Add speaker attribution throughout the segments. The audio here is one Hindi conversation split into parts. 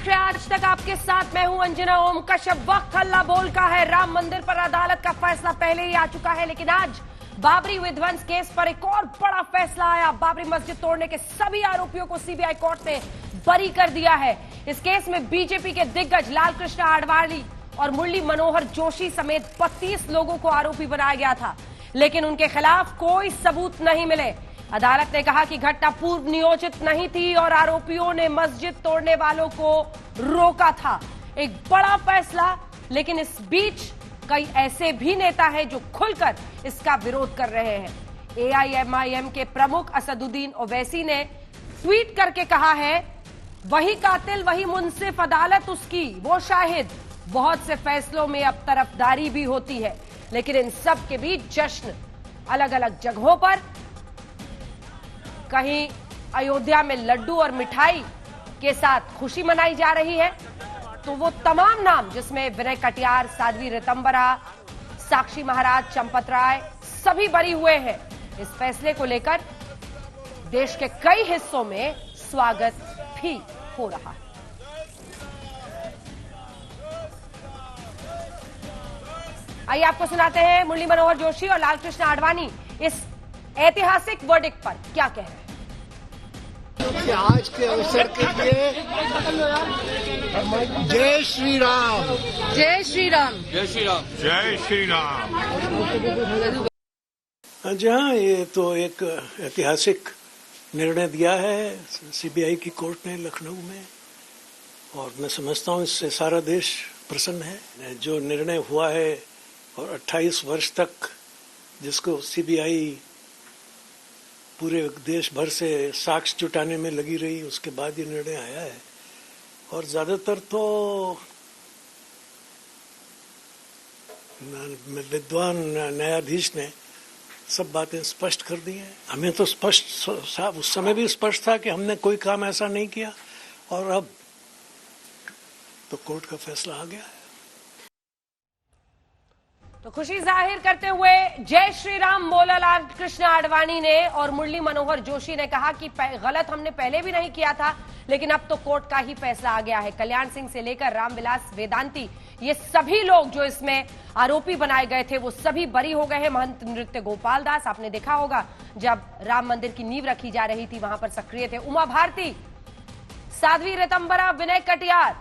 Speaker 1: देख रहे हैं आज तक आपके साथ मैं हूं अंजना ओम कश्यप। वक्त अल्लाह बोल का है। राम मंदिर पर अदालत का फैसला पहले ही आ चुका है, लेकिन आज बाबरी विध्वंस केस पर एक और बड़ा फैसला आया। बाबरी मस्जिद तोड़ने के सभी आरोपियों को सीबीआई कोर्ट ने बरी कर दिया है। इस केस में बीजेपी के दिग्गज लालकृष्ण आडवाणी और मुरली मनोहर जोशी समेत 32 लोगों को आरोपी बनाया गया था, लेकिन उनके खिलाफ कोई सबूत नहीं मिले। अदालत ने कहा कि घटना पूर्व नियोजित नहीं थी और आरोपियों ने मस्जिद तोड़ने वालों को रोका था। एक बड़ा फैसला, लेकिन इस बीच कई ऐसे भी नेता हैं जो खुलकर इसका विरोध कर रहे हैं। एआईएमआईएम के प्रमुख असदुद्दीन ओवैसी ने ट्वीट करके कहा है, वही कातिल वही मुंसिफ, अदालत उसकी वो शाहिद। बहुत से फैसलों में अब तरफदारी भी होती है, लेकिन इन सब के बीच जश्न अलग अलग जगहों पर। कहीं अयोध्या में लड्डू और मिठाई के साथ खुशी मनाई जा रही है, तो वो तमाम नाम जिसमें विनय कटियार, साध्वी ऋतंबरा, साक्षी महाराज, चंपत राय सभी बरी हुए हैं। इस फैसले को लेकर देश के कई हिस्सों में स्वागत भी हो रहा है। आइए आपको सुनाते हैं मुरली मनोहर जोशी और लालकृष्ण आडवाणी इस ऐतिहासिक वर्डिक्ट पर क्या कह रहे हैं।
Speaker 2: कि आज के अवसर के लिए जय श्री राम,
Speaker 3: जय श्री राम,
Speaker 4: जय श्री राम,
Speaker 5: जय श्री राम।
Speaker 6: जी हाँ, ये तो एक ऐतिहासिक निर्णय दिया है सीबीआई की कोर्ट ने लखनऊ में, और मैं समझता हूँ इससे सारा देश प्रसन्न है। जो निर्णय हुआ है और 28 वर्ष तक जिसको सीबीआई पूरे देश भर से साक्ष्य जुटाने में लगी रही, उसके बाद ये निर्णय आया है। और ज्यादातर तो विद्वान न्यायाधीश ने सब बातें स्पष्ट कर दी हैं। हमें तो स्पष्ट उस समय भी स्पष्ट था कि हमने कोई काम ऐसा नहीं किया, और अब तो कोर्ट का फैसला आ गया है।
Speaker 1: तो खुशी जाहिर करते हुए जय श्री राम बोला लालकृष्ण आडवाणी ने, और मुरली मनोहर जोशी ने कहा कि गलत हमने पहले भी नहीं किया था, लेकिन अब तो कोर्ट का ही फैसला आ गया है। कल्याण सिंह से लेकर रामविलास वेदांती, ये सभी लोग जो इसमें आरोपी बनाए गए थे वो सभी बरी हो गए हैं। महंत नृत्य गोपाल दास, आपने देखा होगा जब राम मंदिर की नींव रखी जा रही थी वहां पर सक्रिय थे। उमा भारती, साध्वी ऋतंबरा, विनय कटियार,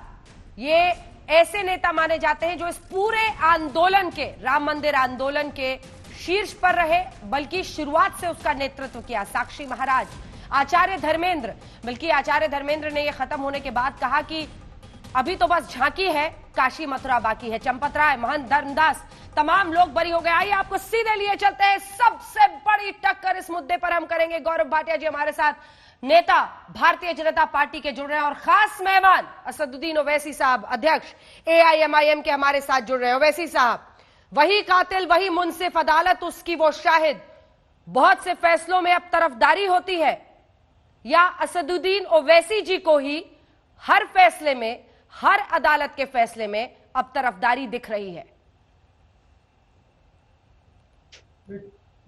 Speaker 1: ये ऐसे नेता माने जाते हैं जो इस पूरे आंदोलन के, राम मंदिर आंदोलन के शीर्ष पर रहे, बल्कि शुरुआत से उसका नेतृत्व किया। साक्षी महाराज, आचार्य धर्मेंद्र, बल्कि आचार्य धर्मेंद्र ने यह खत्म होने के बाद कहा कि अभी तो बस झांकी है, काशी मथुरा बाकी है। चंपत राय, महंत धर्मदास, तमाम लोग बरी हो गए। आइए आपको सीधे लिए चलते हैं। सबसे बड़ी टक्कर इस मुद्दे पर हम करेंगे। गौरव भाटिया जी हमारे साथ, नेता भारतीय जनता पार्टी के जुड़ रहे हैं, और खास मेहमान असदुद्दीन ओवैसी साहब, अध्यक्ष एआईएमआईएम के हमारे साथ जुड़ रहे हैं। ओवैसी साहब, वही कातिल वही मुंसिफ, अदालत उसकी वो शाहिद। बहुत से फैसलों में अब तरफदारी होती है, या असदुद्दीन ओवैसी जी को ही हर फैसले में, हर अदालत के फैसले में अब तरफदारी दिख रही है?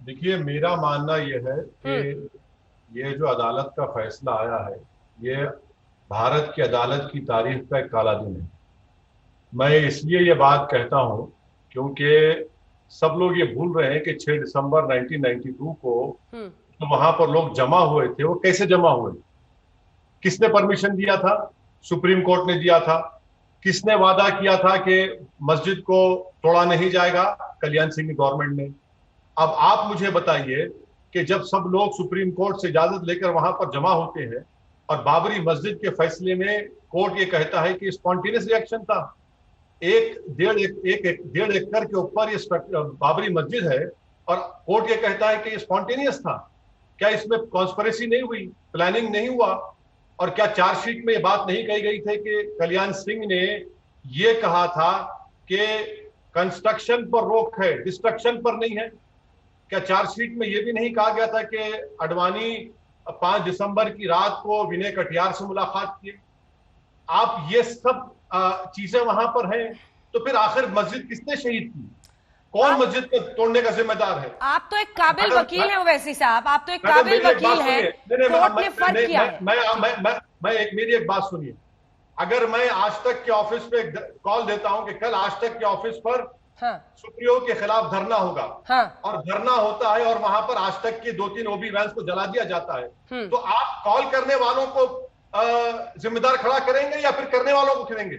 Speaker 7: देखिए, मेरा मानना यह है कि ये जो अदालत का फैसला आया है, ये भारत की अदालत की तारीख का एक काला दिन है। मैं इसलिए ये बात कहता हूं क्योंकि सब लोग ये भूल रहे हैं कि 6 दिसंबर 1992 को तो वहां पर लोग जमा हुए थे, वो कैसे जमा हुए, किसने परमिशन दिया था? सुप्रीम कोर्ट ने दिया था। किसने वादा किया था कि मस्जिद को तोड़ा नहीं जाएगा? कल्याण सिंह की गवर्नमेंट ने। अब आप मुझे बताइए कि जब सब लोग सुप्रीम कोर्ट से इजाजत लेकर वहां पर जमा होते हैं और बाबरी मस्जिद के फैसले में कोर्ट ये कहता है कि स्पॉन्टेनियस रिएक्शन था, एक डेढ़ एकड़ के ऊपर ये बाबरी मस्जिद है, और कोर्ट ये कहता है कि ये स्पॉन्टेनियस था। क्या इसमें कॉन्स्पिरेसी नहीं हुई, प्लानिंग नहीं हुआ? और क्या चार्जशीट में ये बात नहीं कही गई थी कि कल्याण सिंह ने ये कहा था कि कंस्ट्रक्शन पर रोक है, डिस्ट्रक्शन पर नहीं है? क्या चार्जशीट में यह भी नहीं कहा गया था कि आडवाणी 5 दिसंबर की रात को विनय कटियार से मुलाकात की? आप ये सब चीजें वहां पर हैं, तो फिर आखिर मस्जिद किसने शहीद की? कौन मस्जिद को तोड़ने का जिम्मेदार है?
Speaker 1: आप तो एक काबिल वकील हैं ओवैसी साहब, आप तो एक काबिल वकील हैं। कोर्ट ने फर्क किया है।
Speaker 7: मैं मेरी एक बात सुनिए। अगर मैं आज तक के ऑफिस पे कॉल देता हूं कि कल आज तक के ऑफिस पर
Speaker 1: हाँ,
Speaker 7: सुप्रियो के खिलाफ धरना होगा,
Speaker 1: हाँ,
Speaker 7: और धरना होता है और वहां पर आज तक के 2-3 ओबी वैन्स को जला दिया जाता है, तो आप कॉल करने वालों को जिम्मेदार खड़ा करेंगे या फिर करने वालों को करेंगे?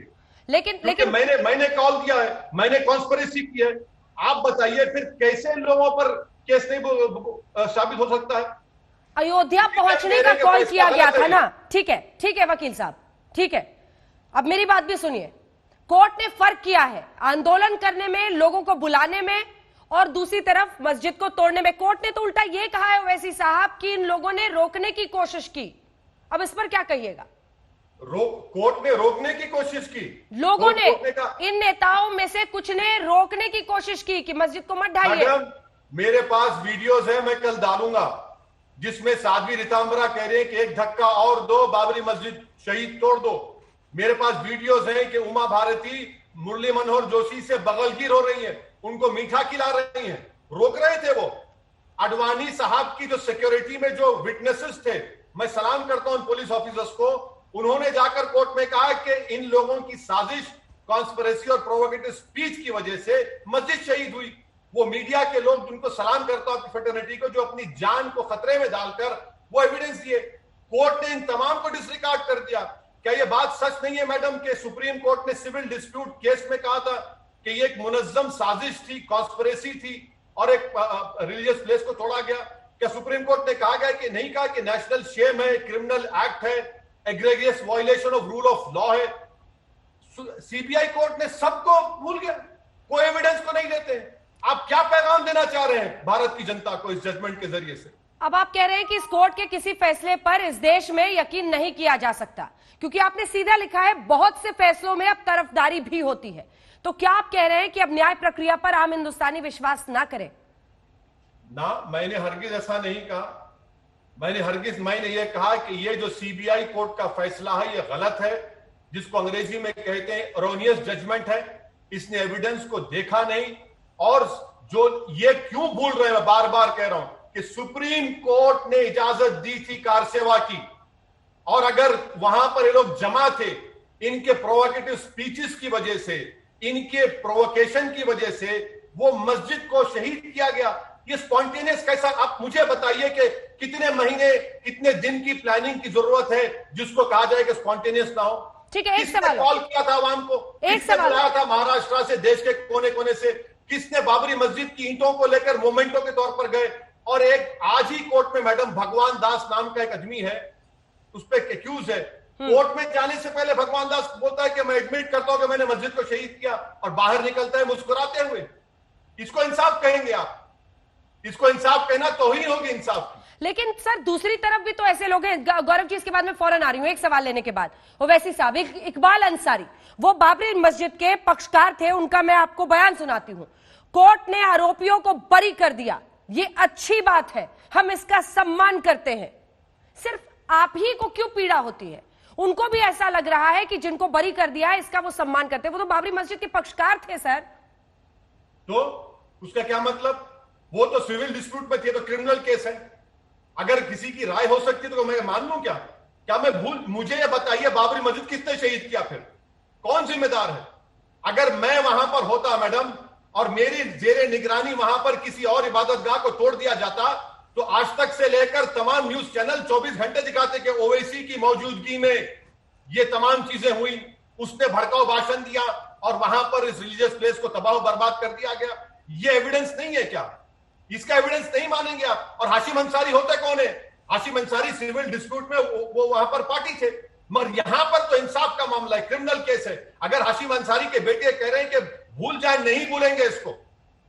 Speaker 1: लेकिन
Speaker 7: मैंने कॉल दिया है, मैंने कॉन्स्पिरेसी की है, आप बताइए फिर कैसे लोगों पर केस नहीं साबित हो सकता है?
Speaker 1: अयोध्या पहुंचने का कॉल किया गया था ना। ठीक है वकील साहब, ठीक है, अब मेरी बात भी सुनिए। कोर्ट ने फर्क किया है आंदोलन करने में, लोगों को बुलाने में, और दूसरी तरफ मस्जिद को तोड़ने में। कोर्ट ने तो उल्टा यह कहा है ओवैसी साहब कि इन लोगों ने रोकने की कोशिश की। अब इस पर क्या कहिएगा?
Speaker 7: कोर्ट ने रोकने की कोशिश की,
Speaker 1: लोगों ने, इन नेताओं में से कुछ ने रोकने की कोशिश की कि मस्जिद को मत ढाइए।
Speaker 7: मैडम, मेरे पास वीडियोस है, मैं कल डालूंगा, जिसमें साध्वी रितांबरा कह रहे हैं कि एक धक्का और दो, बाबरी मस्जिद शहीद तोड़ दो। मेरे पास वीडियोस हैं कि उमा भारती मुरली मनोहर जोशी से बगलगीर हो रही हैं, उनको मीठा खिला रही हैं, रोक रहे थे वो। अडवाणी साहब की जो सिक्योरिटी में जो विटनेसेस थे, मैं सलाम करता हूं पुलिस ऑफिसर्स को, उन्होंने जाकर कोर्ट में कहा कि इन लोगों की साजिश, कॉन्स्पिरेसी और प्रोवोकेटिव स्पीच की वजह से मस्जिद शहीद हुई। वो मीडिया के लोग, जिनको सलाम करता हूं फ्रेटर्निटी को, जो अपनी जान को खतरे में डालकर वो एविडेंस दिए। कोर्ट ने इन तमाम को डिसरिगार्ड कर दिया। क्या ये बात सच नहीं है मैडम कि सुप्रीम कोर्ट ने सिविल डिस्प्यूट केस में कहा था कि ये एक मुनज्जम साजिश थी, कॉन्स्पिरेसी थी और एक रिलीजियस प्लेस को तोड़ा गया? क्या सुप्रीम कोर्ट ने कहा गया कि नहीं कहा कि नेशनल शेम है, क्रिमिनल एक्ट है, egregious violation of rule of law है? सीबीआई कोर्ट ने सबको भूल गया, कोई एविडेंस को नहीं देते। आप क्या पैगाम देना चाह रहे हैं भारत की जनता को इस जजमेंट के जरिए से?
Speaker 1: अब आप कह रहे हैं कि इस कोर्ट के किसी फैसले पर इस देश में यकीन नहीं किया जा सकता, क्योंकि आपने सीधा लिखा है बहुत से फैसलों में अब तरफदारी भी होती है। तो क्या आप कह रहे हैं कि अब न्याय प्रक्रिया पर आम हिंदुस्तानी विश्वास ना करें?
Speaker 7: ना, मैंने हरगिज ऐसा नहीं कहा। मैंने ये कहा कि ये जो सीबीआई कोर्ट का फैसला है ये गलत है, जिसको अंग्रेजी में कहते हैं एरोनियस जजमेंट है। इसने एविडेंस को देखा नहीं, और जो ये क्यों भूल रहे हैं, मैं बार बार कह रहा हूं कि सुप्रीम कोर्ट ने इजाजत दी थी कार सेवा की, और अगर वहां पर ये लोग जमा थे, इनके प्रोवोकेटिव स्पीचेस की वजह से, इनके प्रोवोकेशन की वजह से वो मस्जिद को शहीद किया गया। ये स्पॉन्टेनियस कैसा? आप मुझे बताइए कि कितने महीने, कितने दिन की प्लानिंग की जरूरत है जिसको कहा जाए कि स्पॉन्टेनियस ना हो?
Speaker 1: ठीक है, एक सवाल
Speaker 7: कॉल किया था आवाम को,
Speaker 1: एक सवाल
Speaker 7: बुलाया था महाराष्ट्र से, देश के कोने कोने से, किसने बाबरी मस्जिद की ईंटों को लेकर मोमेंटो के तौर पर गए? और एक आज ही कोर्ट में मैडम भगवान दास नाम का एक आदमी है, उस पर एक्यूज है। कोर्ट में जाने से पहले भगवान दास बोलता है कि मैं एडमिट करता हूं कि मैंने मस्जिद को शहीद किया, और बाहर निकलता है मुस्कुराते हुए। इसको इंसाफ कहेंगे आप? इसको इंसाफ कहना तौहीन होगी इंसाफ की।
Speaker 1: लेकिन सर दूसरी तरफ भी तो ऐसे लोग हैं। गौरव जी, इसके बाद में फौरन आ रही हूं एक सवाल लेने के बाद। ओवैसी साहब, इकबाल अंसारी, वो बाबरी मस्जिद के पक्षकार थे, उनका मैं आपको बयान सुनाती हूं। कोर्ट ने आरोपियों को बरी कर दिया, ये अच्छी बात है, हम इसका सम्मान करते हैं। सिर्फ आप ही को क्यों पीड़ा होती है? उनको भी ऐसा लग रहा है कि जिनको बरी कर दिया है इसका वो सम्मान करते हैं। वो तो बाबरी मस्जिद के पक्षकार थे सर।
Speaker 7: तो उसका क्या मतलब? वो तो सिविल डिस्प्यूट में थे, तो क्रिमिनल केस है। अगर किसी की राय हो सकती तो मैं मान लूं क्या? क्या मैं भूल? मुझे ये बताइए, बाबरी मस्जिद किसने शहीद किया? फिर कौन जिम्मेदार है? अगर मैं वहां पर होता मैडम, और मेरी जेरे निगरानी वहां पर किसी और इबादतगाह को तोड़ दिया जाता, तो आज तक से लेकर तमाम न्यूज चैनल 24 घंटे दिखाते कि ओवैसी की मौजूदगी में ये तमाम चीजें हुई, उसने भड़काऊ भाषण दिया और वहां पर इस रिलीजियस प्लेस को तबाह बर्बाद कर दिया गया। ये एविडेंस नहीं है क्या? इसका एविडेंस नहीं मानेंगे आप? और हाशिम अंसारी होते कौन है? हाशिम अंसारी सिविल डिस्प्यूट में वो वहां पर पार्टी थे, मगर यहां पर तो इंसाफ का मामला है, क्रिमिनल केस है। अगर हाशिम अंसारी के बेटे कह रहे हैं कि भूल जाए, नहीं भूलेंगे इसको,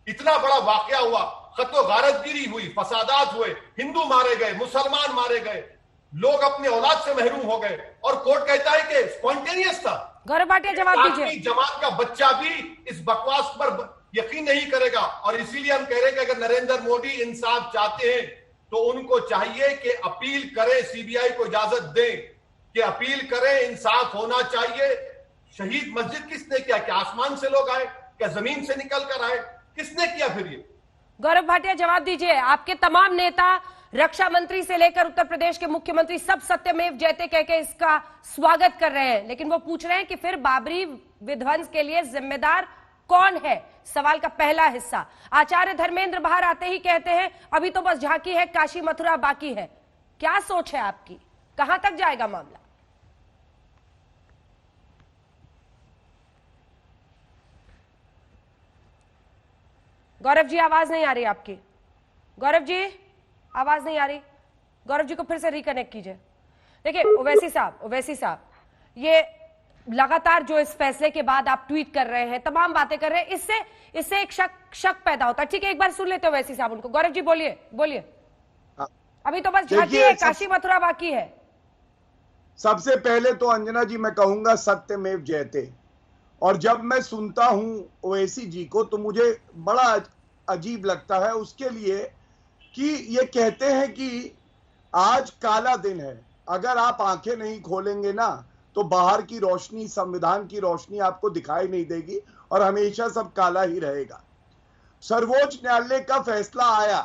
Speaker 7: इतना बड़ा वाकया हुआ, खतो गारतगिरी हुई, फसादात हुए, हिंदू मारे गए, मुसलमान मारे गए, लोग अपने औलाद से महरूम हो गए, और कोर्ट कहता है कि स्पॉन्टेनियस था।
Speaker 1: गौरव भाटिया, जवाब दीजिए।
Speaker 7: जमात का बच्चा भी इस बकवास पर यकीन नहीं करेगा, और इसीलिए हम कह रहे हैं कि अगर नरेंद्र मोदी इंसाफ चाहते हैं तो उनको चाहिए कि अपील करें, सीबीआई को इजाजत दें कि अपील करें, इंसाफ होना चाहिए। शहीद मस्जिद किसने किया? क्या आसमान से लोग आए? क्या जमीन से निकल कर आए? किसने किया फिर ये?
Speaker 1: गौरव भाटिया, जवाब दीजिए। आपके तमाम नेता रक्षा मंत्री से लेकर उत्तर प्रदेश के मुख्यमंत्री सब सत्यमेव जयते कह के इसका स्वागत कर रहे हैं, लेकिन वो पूछ रहे हैं कि फिर बाबरी विध्वंस के लिए जिम्मेदार कौन है? सवाल का पहला हिस्सा। आचार्य धर्मेंद्र बाहर आते ही कहते हैं अभी तो बस झांकी है, काशी मथुरा बाकी है। क्या सोच है आपकी, कहां तक जाएगा मामला? गौरव जी आवाज नहीं आ रही आपकी। गौरव जी आवाज नहीं आ रही। गौरव जी को फिर से रिकनेक्ट कीजिए। देखिए ओवैसी साहब, ये लगातार जो इस फैसले के बाद आप ट्वीट कर रहे हैं, तमाम बातें कर रहे हैं, इससे एक शक पैदा होता है। ठीक है, एक बार सुन लेते हो ओवैसी साहब उनको। गौरव जी बोलिए। अभी तो बस झांकी है, काशी मथुरा बाकी है।
Speaker 3: सबसे पहले तो अंजना जी मैं कहूंगा सत्यमेव जयते। और जब मैं सुनता हूं ओवैसी जी को तो मुझे बड़ा अजीब लगता है उसके लिए कि ये कहते हैं कि आज काला दिन है। अगर आप आंखें नहीं खोलेंगे ना तो बाहर की रोशनी, संविधान की रोशनी आपको दिखाई नहीं देगी और हमेशा सब काला ही रहेगा। सर्वोच्च न्यायालय का फैसला आया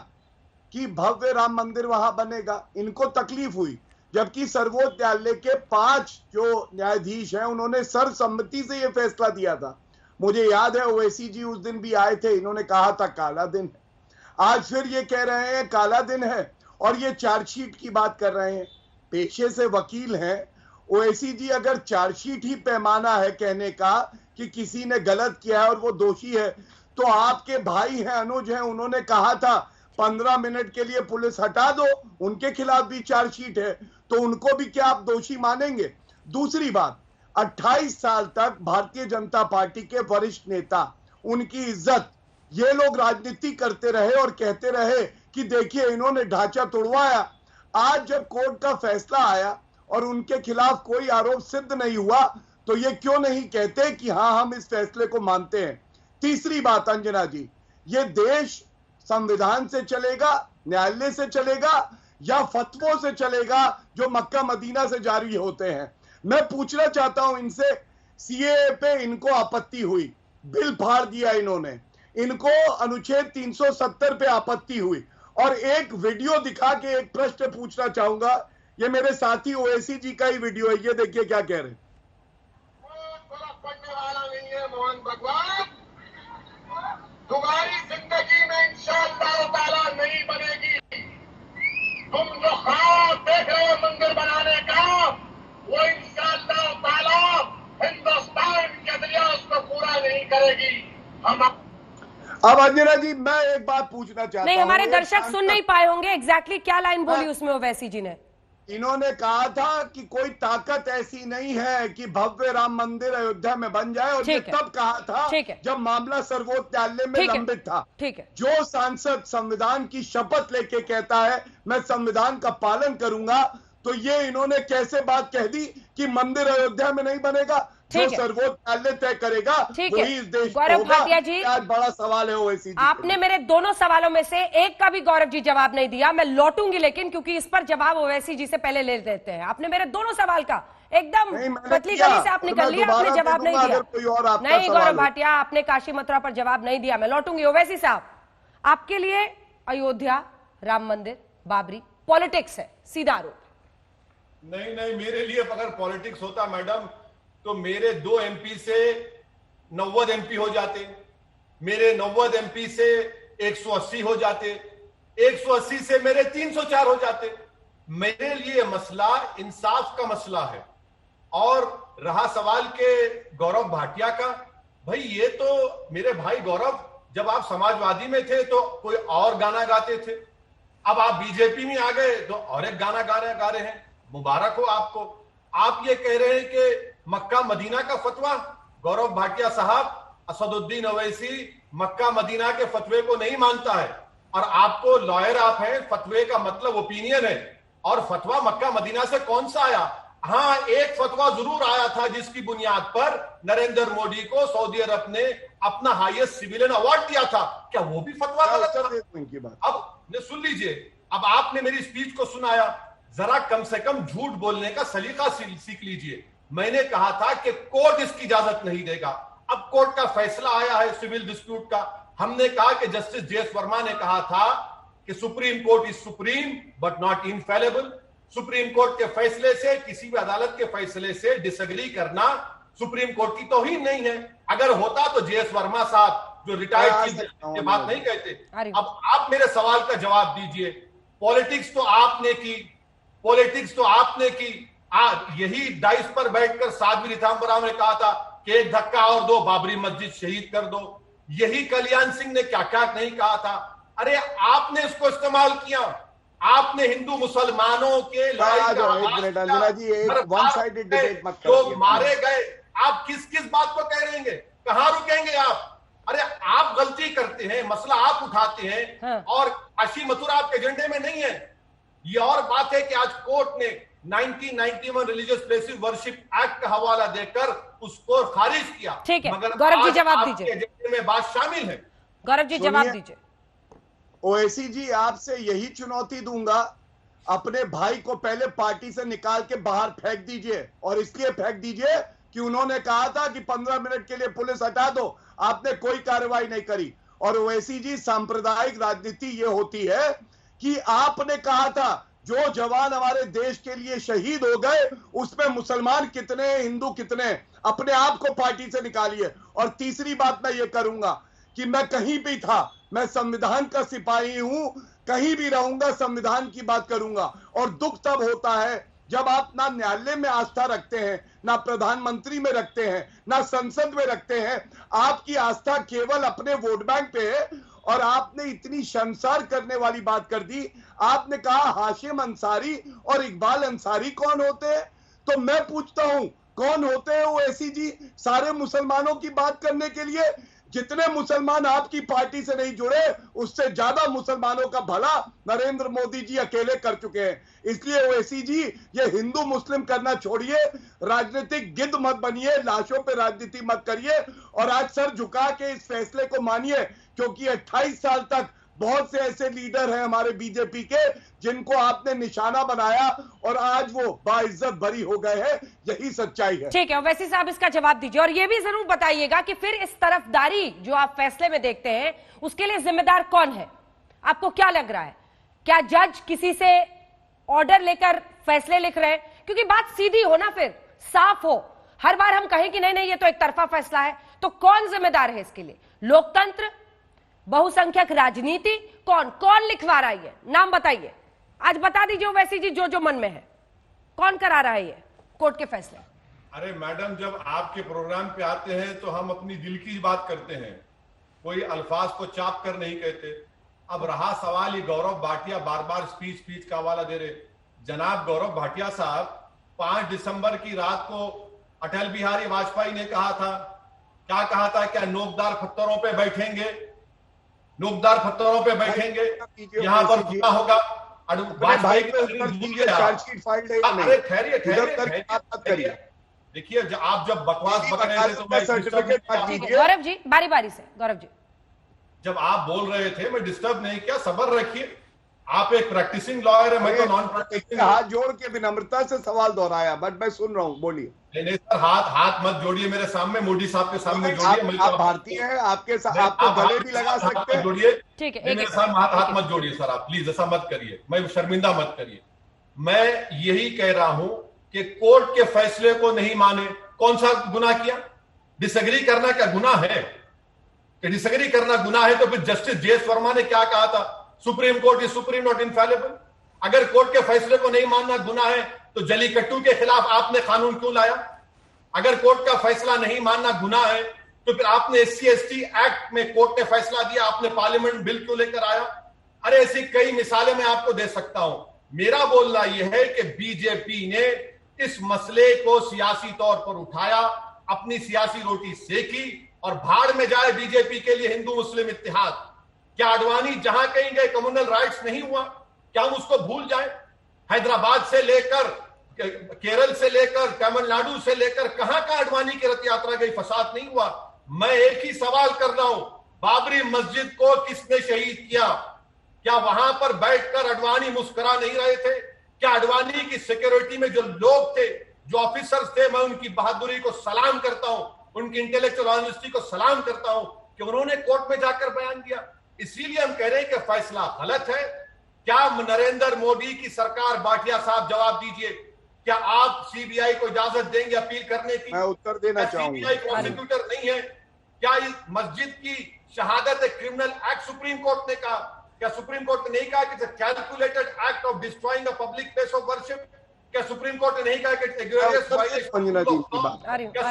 Speaker 3: कि भव्य राम मंदिर वहां बनेगा, इनको तकलीफ हुई, जबकि सर्वोच्च न्यायालय के 5 जो न्यायाधीश हैं उन्होंने सर्वसम्मति से यह फैसला दिया था। मुझे याद है ओवैसी जी उस दिन भी आए थे, इन्होंने कहा था काला दिन है। आज फिर ये कह रहे हैं काला दिन है और ये चार्जशीट की बात कर रहे हैं। पेशे से वकील हैं ओवैसी जी, अगर चार्जशीट ही पैमाना है कहने का कि किसी ने गलत किया है और वो दोषी है, तो आपके भाई हैं, अनुज हैं, उन्होंने कहा था 15 मिनट के लिए पुलिस हटा दो, उनके खिलाफ भी चार्जशीट है, तो उनको भी क्या आप दोषी मानेंगे? दूसरी बात, 28 साल तक भारतीय जनता पार्टी के वरिष्ठ नेता, उनकी इज्जत, ये लोग राजनीति करते रहे और कहते रहे कि देखिए इन्होंने ढांचा तोड़वाया। आज जब कोर्ट का फैसला आया और उनके खिलाफ कोई आरोप सिद्ध नहीं हुआ तो ये क्यों नहीं कहते कि हाँ हम इस फैसले को मानते हैं? तीसरी बात अंजना जी, ये देश संविधान से चलेगा, न्यायालय से चलेगा या फतवों से चलेगा जो मक्का मदीना से जारी होते हैं? मैं पूछना चाहता हूं इनसे, सीएए पे इनको आपत्ति हुई, बिल फाड़ दिया इन्होंने, इनको अनुच्छेद 370 पे आपत्ति हुई, और एक वीडियो दिखा के एक प्रश्न पूछना चाहूंगा। ये मेरे साथी ओवैसी जी का ही वीडियो है, ये देखिए क्या कह रहे हैं।
Speaker 4: पढ़ने वाला नहीं है मोहन भगवान, तुम्हारी जिंदगी में इंशाअल्लाह ताला नहीं बनेगी। तुम जो ख्वाब देख रहे हो मंदिर बनाने का, वो इंशाअल्लाह ताला हिंदुस्तान के दरिया उसको पूरा नहीं करेगी। हम
Speaker 3: अब अंजना जी मैं एक बात पूछना चाहता हूं।
Speaker 1: नहीं, हमारे दर्शक सुन नहीं पाए होंगे एग्जैक्टली क्या लाइन बोली उसमें ओवैसी जी ने।
Speaker 3: इन्होंने कहा था कि कोई ताकत ऐसी नहीं है कि भव्य राम मंदिर अयोध्या में बन जाए, और ये तब कहा था जब मामला सर्वोच्च न्यायालय में लंबित था।
Speaker 1: ठीक है,
Speaker 3: जो सांसद संविधान की शपथ लेके कहता है मैं संविधान का पालन करूंगा, तो ये इन्होंने कैसे बात कह दी कि मंदिर अयोध्या में नहीं बनेगा? जो सर्वोच्च न्यायालय तय करेगा वही इस देश को होगा।
Speaker 1: गौरव भाटिया जी,
Speaker 3: आज बड़ा सवाल है ओवैसी जी।
Speaker 1: आपने मेरे दोनों सवालों में से एक का भी गौरव जी जवाब नहीं दिया। मैं लौटूंगी लेकिन, क्योंकि इस पर जवाब ओवैसी जी से पहले ले लेते हैं। आपने मेरे दोनों सवाल का एकदम पतली गली से आप निकल लिया, आपने जवाब नहीं दिया। नहीं गौरव भाटिया, आपने काशी मथुरा पर जवाब नहीं दिया। मैं लौटूंगी। ओवैसी साहब, आपके लिए अयोध्या, राम मंदिर, बाबरी पॉलिटिक्स है, सीधा आरोप।
Speaker 7: नहीं, मेरे लिए अगर पॉलिटिक्स होता मैडम तो मेरे 2 एमपी से 90 एमपी हो जाते, मेरे 90 एमपी से 180 हो जाते, 180 से मेरे 304 हो जाते। मेरे लिए मसला इंसाफ का मसला है। और रहा सवाल के गौरव भाटिया का, भाई ये तो मेरे भाई गौरव, जब आप समाजवादी में थे तो कोई और गाना गाते थे, अब आप बीजेपी में आ गए तो और एक गाना गा रहे हैं। मुबारक हो आपको। आप ये कह रहे हैं कि मक्का मदीना का फतवा, गौरव भाटिया साहब, असदुद्दीन ओवैसी मक्का मदीना के फतवे को नहीं मानता है, और आपको लॉयर आप हैं, फतवे का मतलब ओपिनियन है, और फतवा मक्का मदीना से कौन सा आया? हाँ, एक फतवा जरूर आया था जिसकी बुनियाद पर नरेंद्र मोदी को सऊदी अरब ने अपना हाईएस्ट सिविलियन अवार्ड दिया था। क्या वो भी फतवा गलत था? अब सुन लीजिए, अब आपने मेरी स्पीच को सुनाया, जरा कम से कम झूठ बोलने का सलीका सीख लीजिए। मैंने कहा था कि कोर्ट इसकी इजाजत नहीं देगा। अब कोर्ट का फैसला आया है सिविल डिस्प्यूट का। हमने कहा कि जस्टिस जेएस वर्मा ने कहा था कि supreme court is supreme but not infallible. Supreme court के फैसले से, किसी भी अदालत के फैसले से डिसएग्री करना सुप्रीम कोर्ट की तौहीन नहीं है। अगर होता तो जेएस वर्मा साहब जो रिटायर्ड चीफ जस्टिस ये बात नहीं कहते। अब आप मेरे सवाल का जवाब दीजिए। पॉलिटिक्स तो आपने की, पॉलिटिक्स तो आपने की। यही डाइस पर बैठकर साध्वी रीतांबराव ने कहा था कि एक धक्का और दो, बाबरी मस्जिद शहीद कर दो। यही कल्याण सिंह ने क्या क्या नहीं कहा था। अरे आपने इसको इस्तेमाल किया। आपने हिंदू मुसलमानों के लोग मारे गए। आप किस किस बात को कह रहेंगे, कहां रुकेंगे आप? अरे आप गलती करते हैं, मसला आप उठाते हैं और काशी मथुरा आपके एजेंडे में नहीं है। ये और बात है कि आज कोर्ट ने 1991 रिलीजियस प्लेसेस वर्शिप एक्ट का हवाला देकर उसको खारिज किया।
Speaker 1: ठीक है,
Speaker 7: मगर
Speaker 1: गौरव जी जवाब दीजिए।
Speaker 7: एजेंडे में बात शामिल है।
Speaker 1: गौरव जी जवाब दीजिए।
Speaker 3: ओवैसी जी, आपसे यही चुनौती दूंगा, अपने भाई को पहले पार्टी से निकाल के बाहर फेंक दीजिए। और इसलिए फेंक दीजिए कि उन्होंने कहा था कि 15 मिनट के लिए पुलिस हटा दो, आपने कोई कार्रवाई नहीं करी। और ओवैसी जी, सांप्रदायिक राजनीति ये होती है कि आपने कहा था जो जवान हमारे देश के लिए शहीद हो गए उसमें मुसलमान कितने, हिंदू कितने, अपने आप को पार्टी से निकालिए। और तीसरी बात मैं ये करूंगा कि मैं कहीं भी था, मैं संविधान का सिपाही हूं, कहीं भी रहूंगा संविधान की बात करूंगा। और दुख तब होता है जब आप ना न्यायालय में आस्था रखते हैं, ना प्रधानमंत्री में रखते हैं, ना संसद में रखते हैं। आपकी आस्था केवल अपने वोट बैंक पे है। और आपने इतनी शर्मसार करने वाली बात कर दी। आपने कहा हाशिम अंसारी और इकबाल अंसारी कौन होते हैं? तो मैं पूछता हूं, कौन होते हैं ओवैसी जी सारे मुसलमानों की बात करने के लिए? जितने मुसलमान आपकी पार्टी से नहीं जुड़े, उससे ज्यादा मुसलमानों का भला नरेंद्र मोदी जी अकेले कर चुके हैं। इसलिए ओवैसी जी, ये हिंदू मुस्लिम करना छोड़िए, राजनीतिक गिद्ध मत बनिए, लाशों पे राजनीति मत करिए। और आज सर झुका के इस फैसले को मानिए, क्योंकि 28 साल तक बहुत से ऐसे लीडर हैं हमारे बीजेपी के जिनको आपने निशाना बनाया और आज वो बाइज्जत बरी हो गए हैं। यही सच्चाई है।
Speaker 1: ठीक है, ओवैसी साहब इसका जवाब दीजिए और ये भी जरूर बताइएगा कि फिर इस तरफदारी जो आप फैसले में देखते हैं उसके लिए जिम्मेदार कौन है? आपको क्या लग रहा है? क्या जज किसी से ऑर्डर लेकर फैसले लिख रहे हैं? क्योंकि बात सीधी हो ना, फिर साफ हो। हर बार हम कहें कि नहीं नहीं ये तो एक तरफा फैसला है, तो कौन जिम्मेदार है इसके लिए? लोकतंत्र, बहुसंख्यक राजनीति, कौन कौन लिखवा रहा है? नाम बताइए, आज बता दीजिए ओवैसी जी, जो जो मन में है, कौन करा रहा है ये कोर्ट के फैसले?
Speaker 7: अरे मैडम, जब आपके प्रोग्राम पे आते हैं तो हम अपनी दिल की बात करते हैं, कोई अल्फाज को चाप कर नहीं कहते। अब रहा सवाल, ये गौरव भाटिया बार बार स्पीच का हवाला दे रहे। जनाब गौरव भाटिया साहब, 5 दिसंबर की रात को अटल बिहारी वाजपेयी ने कहा था, क्या कहा था? क्या नोकदार पत्थरों पे बैठेंगे, नोकदार पत्थरों पे बैठेंगे, यहां पर गुना होगा। अरे खैरिए, देखिए आप जब बकवास बक रहे थे तो मैं
Speaker 1: गौरव जी बारी बारी से, गौरव जी
Speaker 7: जब आप बोल रहे थे मैं डिस्टर्ब नहीं किया। सब्र रखिए, आप एक प्रैक्टिसिंग लॉयर है, मैं तो नॉन प्रैक्टिसिंग।
Speaker 3: हाथ जोड़ के विनम्रता से सवाल दोहराया, बट मैं सुन रहा हूं, बोलिए।
Speaker 7: नहीं सर, हाथ मत जोड़िए मेरे सामने, मोदी साहब के सामने जोड़िए।
Speaker 3: आप भारतीय हैं, आपके साथ आपको गले भी लगा सकते हैं।
Speaker 7: जोड़िए,
Speaker 1: ठीक है,
Speaker 7: मेरे सामने हाथ मत जोड़िए सर, आप प्लीज ऐसा मत करिए, मैं शर्मिंदा मत करिए। मैं यही कह रहा हूं कि कोर्ट के फैसले को नहीं माने, कौन सा गुनाह किया? डिसएग्री करना क्या गुनाह है? कि डिसएग्री करना गुनाह है तो फिर जस्टिस जेएस वर्मा ने क्या कहा था? Supreme court is supreme not infallible. अगर कोर्ट के फैसले को नहीं मानना गुनाह है तो जलीकट्टू के खिलाफ आपने कानून क्यों लाया? अगर कोर्ट का फैसला नहीं मानना गुनाह है तो फिर आपने SC/ST एक्ट में कोर्ट ने फैसला दिया, आपने पार्लियामेंट बिल क्यों लेकर आया? अरे ऐसी कई मिसालें मैं आपको दे सकता हूं। मेरा बोलना यह है कि बीजेपी ने इस मसले को सियासी तौर पर उठाया, अपनी सियासी रोटी सेकी और भाड़ में जाए बीजेपी के लिए हिंदू मुस्लिम इत्तेहाद। क्या आडवाणी जहां कहीं गए कम्युनल राइट्स नहीं हुआ? क्या हम उसको भूल जाएं? हैदराबाद से लेकर, केरल से लेकर, तमिलनाडु से लेकर कहां का आडवाणी की रथ यात्रा गई, फसाद नहीं हुआ? मैं एक ही सवाल कर रहा हूं, बाबरी मस्जिद को किसने शहीद किया? क्या वहां पर बैठकर आडवाणी मुस्कुरा नहीं रहे थे? क्या आडवाणी की सिक्योरिटी में जो लोग थे, जो ऑफिसर्स थे, मैं उनकी बहादुरी को सलाम करता हूं, उनकी इंटेलेक्चुअल ऑनेस्टी को सलाम करता हूं कि उन्होंने कोर्ट में जाकर बयान दिया। इसीलिए हम कह रहे हैं कि फैसला गलत है। क्या नरेंद्र मोदी की सरकार, भाटिया साहब जवाब दीजिए, क्या आप सीबीआई को इजाजत देंगे अपील करने की?
Speaker 3: मैं उत्तर देना चाहूंगा।
Speaker 7: सीबीआई प्रोसिक्यूटर नहीं है? क्या इस मस्जिद की शहादत एक क्रिमिनल एक्ट सुप्रीम कोर्ट ने कहा? क्या सुप्रीम कोर्ट ने नहीं कहा कि calculated act of destroying a public place of worship? क्या सुप्रीम कोर्ट ने नहीं कहा कि क्या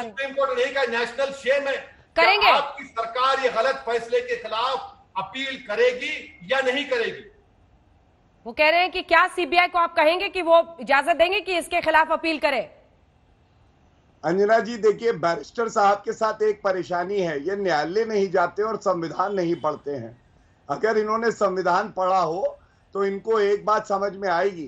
Speaker 7: सुप्रीम कोर्ट ने नहीं कहा नेशनल शेम है?
Speaker 1: करेंगे
Speaker 7: आपकी सरकार ये गलत फैसले के खिलाफ अपील करेगी या नहीं करेगी?
Speaker 1: वो कह रहे हैं कि क्या सीबीआई को आप कहेंगे कि वो इजाजत देंगे कि इसके खिलाफ अपील करे?
Speaker 3: अंजना जी देखिए, बैरिस्टर साहब के साथ एक परेशानी है, ये न्यायालय नहीं जाते और संविधान नहीं पढ़ते हैं। अगर इन्होंने संविधान पढ़ा हो तो इनको एक बात समझ में आएगी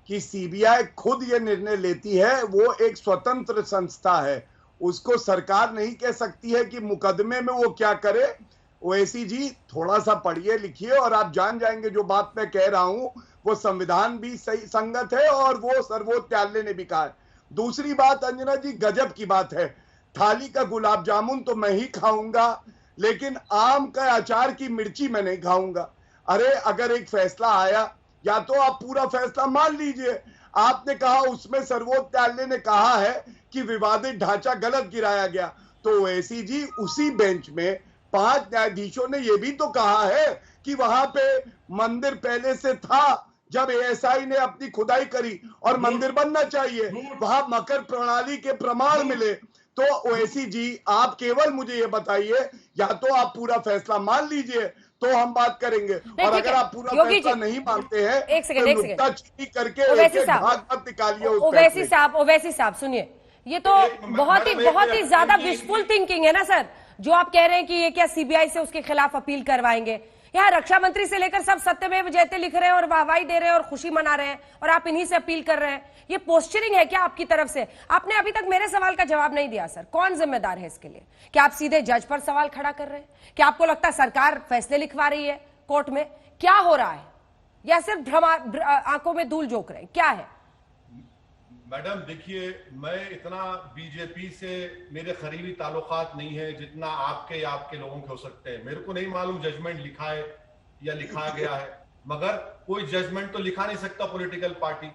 Speaker 3: कि सीबीआई खुद ये निर्णय लेती है, वो एक स्वतंत्र संस्था है, उसको सरकार नहीं कह सकती है कि मुकदमे में वो क्या करे। ओवैसी जी थोड़ा सा पढ़िए लिखिए और आप जान जाएंगे जो बात मैं कह रहा हूं वो संविधान भी सही संगत है और वो सर्वोच्च न्यायालय ने भी कहा है। दूसरी बात अंजना जी, गजब की बात है, थाली का गुलाब जामुन तो मैं ही खाऊंगा लेकिन आम का अचार की मिर्ची मैं नहीं खाऊंगा। अरे अगर एक फैसला आया या तो आप पूरा फैसला मान लीजिए। आपने कहा उसमें सर्वोच्च न्यायालय ने कहा है कि विवादित ढांचा गलत गिराया गया, तो ओवैसी जी उसी बेंच में 5 न्यायाधीशों ने यह भी तो कहा है कि वहां पे मंदिर पहले से था जब एएसआई ने अपनी खुदाई करी और मंदिर बनना चाहिए, वहां मकर प्रणाली के प्रमाण मिले। तो ओवैसी जी आप केवल मुझे ये बताइए, या तो आप पूरा फैसला मान लीजिए तो हम बात करेंगे, और अगर आप पूरा फैसला नहीं मानते हैं तो नुक्ताचीनी करके
Speaker 1: ओवैसी साहब सुनिए, ये तो बहुत ही ज्यादा विशफुल थिंकिंग है ना सर, जो आप कह रहे हैं कि ये क्या सीबीआई से उसके खिलाफ अपील करवाएंगे। यहाँ रक्षा मंत्री से लेकर सब सत्यमेव जयते लिख रहे हैं और वाहवाही दे रहे हैं और खुशी मना रहे हैं और आप इन्हीं से अपील कर रहे हैं। ये पोस्चरिंग है क्या आपकी तरफ से? आपने अभी तक मेरे सवाल का जवाब नहीं दिया सर, कौन जिम्मेदार है इसके लिए? क्या आप सीधे जज पर सवाल खड़ा कर रहे हैं? क्या आपको लगता है सरकार फैसले लिखवा रही है कोर्ट में? क्या हो रहा है? या सिर्फ आंखों में धूल झोंक रहे हैं, क्या है?
Speaker 7: मैडम देखिए, मैं इतना बीजेपी से मेरे करीबी ताल्लुकात नहीं है जितना आपके या आपके लोगों के हो सकते हैं। मेरे को नहीं मालूम जजमेंट लिखा है या लिखा गया है, मगर कोई जजमेंट तो लिखा नहीं सकता पॉलिटिकल पार्टी।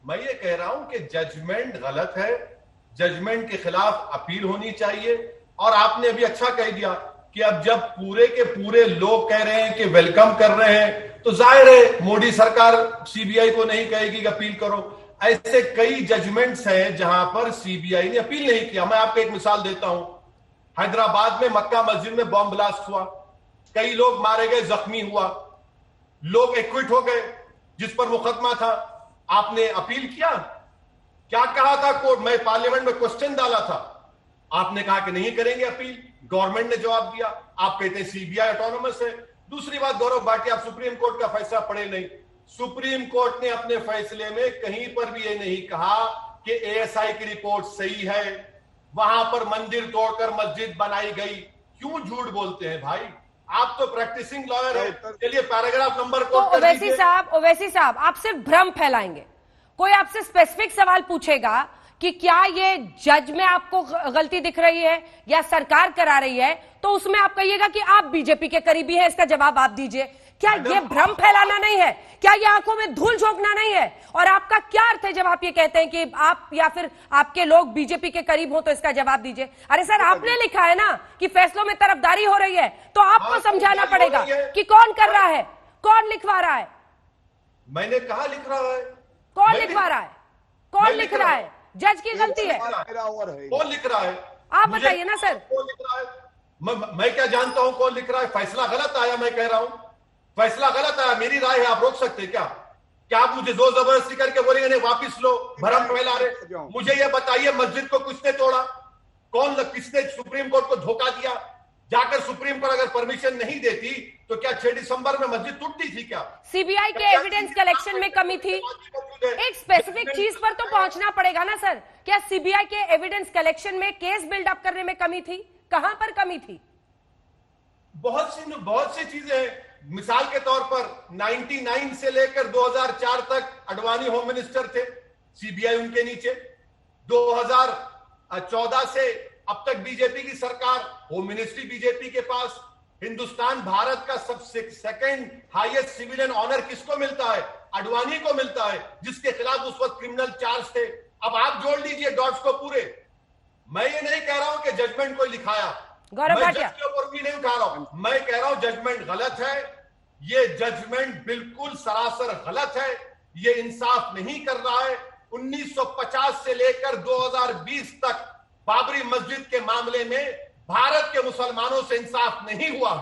Speaker 7: मैं ये कह रहा हूं कि जजमेंट गलत है, जजमेंट के खिलाफ अपील होनी चाहिए। और आपने अभी अच्छा कह दिया कि अब जब पूरे के पूरे लोग कह रहे हैं कि वेलकम कर रहे हैं, तो जाहिर है मोदी सरकार सीबीआई को नहीं कहेगी कि अपील करो। ऐसे कई जजमेंट्स हैं जहां पर सीबीआई ने अपील नहीं किया। मैं आपको एक मिसाल देता हूं, हैदराबाद में मक्का मस्जिद में बॉम्ब ब्लास्ट हुआ, कई लोग मारे गए, जख्मी हुआ, लोग एक्विट हो गए जिस पर मुकदमा था। आपने अपील किया? क्या कहा था कोर्ट? मैं पार्लियामेंट में क्वेश्चन डाला था, आपने कहा कि नहीं करेंगे अपील। गवर्नमेंट ने जवाब दिया, आप कहते हैं सीबीआई ऑटोनोमस है। दूसरी बात, गौरव भाटिया, आप सुप्रीम कोर्ट का फैसला पढ़े नहीं। सुप्रीम कोर्ट ने अपने फैसले में कहीं पर भी ये नहीं कहा कि एएसआई की रिपोर्ट सही है, वहां पर मंदिर तोड़कर मस्जिद बनाई गई। क्यों झूठ बोलते हैं भाई? आप तो प्रैक्टिसिंग लॉयर है। चलिए पैराग्राफ नंबर को
Speaker 1: ओवैसी साहब आप सिर्फ भ्रम फैलाएंगे। कोई आपसे स्पेसिफिक सवाल पूछेगा कि क्या ये जज में आपको गलती दिख रही है या सरकार करा रही है, तो उसमें आप कहिएगा कि आप बीजेपी के करीबी हैं, इसका जवाब आप दीजिए। क्या ये भ्रम फैलाना नहीं है? क्या ये आंखों में धूल झोंकना नहीं है? और आपका क्या अर्थ है जब आप ये कहते हैं कि आप या फिर आपके लोग बीजेपी के करीब हो, तो इसका जवाब दीजिए। अरे सर, आपने लिखा है ना कि फैसलों में तरफदारी हो रही है, तो आपको समझाना पड़ेगा कि कौन कर रहा है, कौन लिखवा रहा है।
Speaker 7: मैंने कहा लिख रहा है?
Speaker 1: कौन लिखवा रहा है? कौन लिख रहा है? जज की गलती है?
Speaker 7: कौन लिख रहा है?
Speaker 1: आप बताइए ना सर।
Speaker 7: कौन लिख रहा है? मैं क्या जानता हूं कौन लिख रहा है? फैसला गलत आया, मैं कह रहा हूं फैसला गलत आया, मेरी राय है, आप रोक सकते हैं क्या? क्या आप मुझे जोर जबरदस्ती करके बोलेंगे नहीं वापिस लो, भरम फैला रहे? मुझे ये बताइए, मस्जिद को किसने तोड़ा? किसने सुप्रीम कोर्ट को धोखा दिया? जाकर सुप्रीम कोर्ट अगर परमिशन नहीं देती तो क्या 6 दिसंबर में मस्जिद टूटती थी क्या?
Speaker 1: सीबीआई के एविडेंस कलेक्शन में कमी थी। एक स्पेसिफिक चीज पर तो पहुंचना पड़ेगा ना सर। क्या सीबीआई के एविडेंस कलेक्शन में, केस बिल्डअप करने में कमी थी? कहां पर कमी थी?
Speaker 7: बहुत सी चीजें हैं। मिसाल के तौर पर 99 से लेकर 2004 तक अडवाणी होम मिनिस्टर थे, सीबीआई उनके नीचे। 2014 से अब तक बीजेपी की सरकार, होम मिनिस्ट्री बीजेपी के पास। हिंदुस्तान भारत का सबसे सेकंड हाईएस्ट सिविलियन ऑनर किसको मिलता है? आडवाणी को मिलता है, जिसके खिलाफ उस वक्त क्रिमिनल चार्ज थे। अब आप जोड़ लीजिए डॉट्स को पूरे। मैं ये नहीं कह रहा हूं कि जजमेंट कोई लिखाया,
Speaker 1: गौरव
Speaker 7: मैं
Speaker 1: भाटिया
Speaker 7: जज के ऊपर भी नहीं उठा रहा हूं, मैं कह रहा हूं जजमेंट गलत है। ये जजमेंट बिल्कुल सरासर गलत है, ये इंसाफ नहीं कर रहा है। 1950 से लेकर 2020 तक बाबरी मस्जिद के मामले में भारत के मुसलमानों से इंसाफ नहीं हुआ,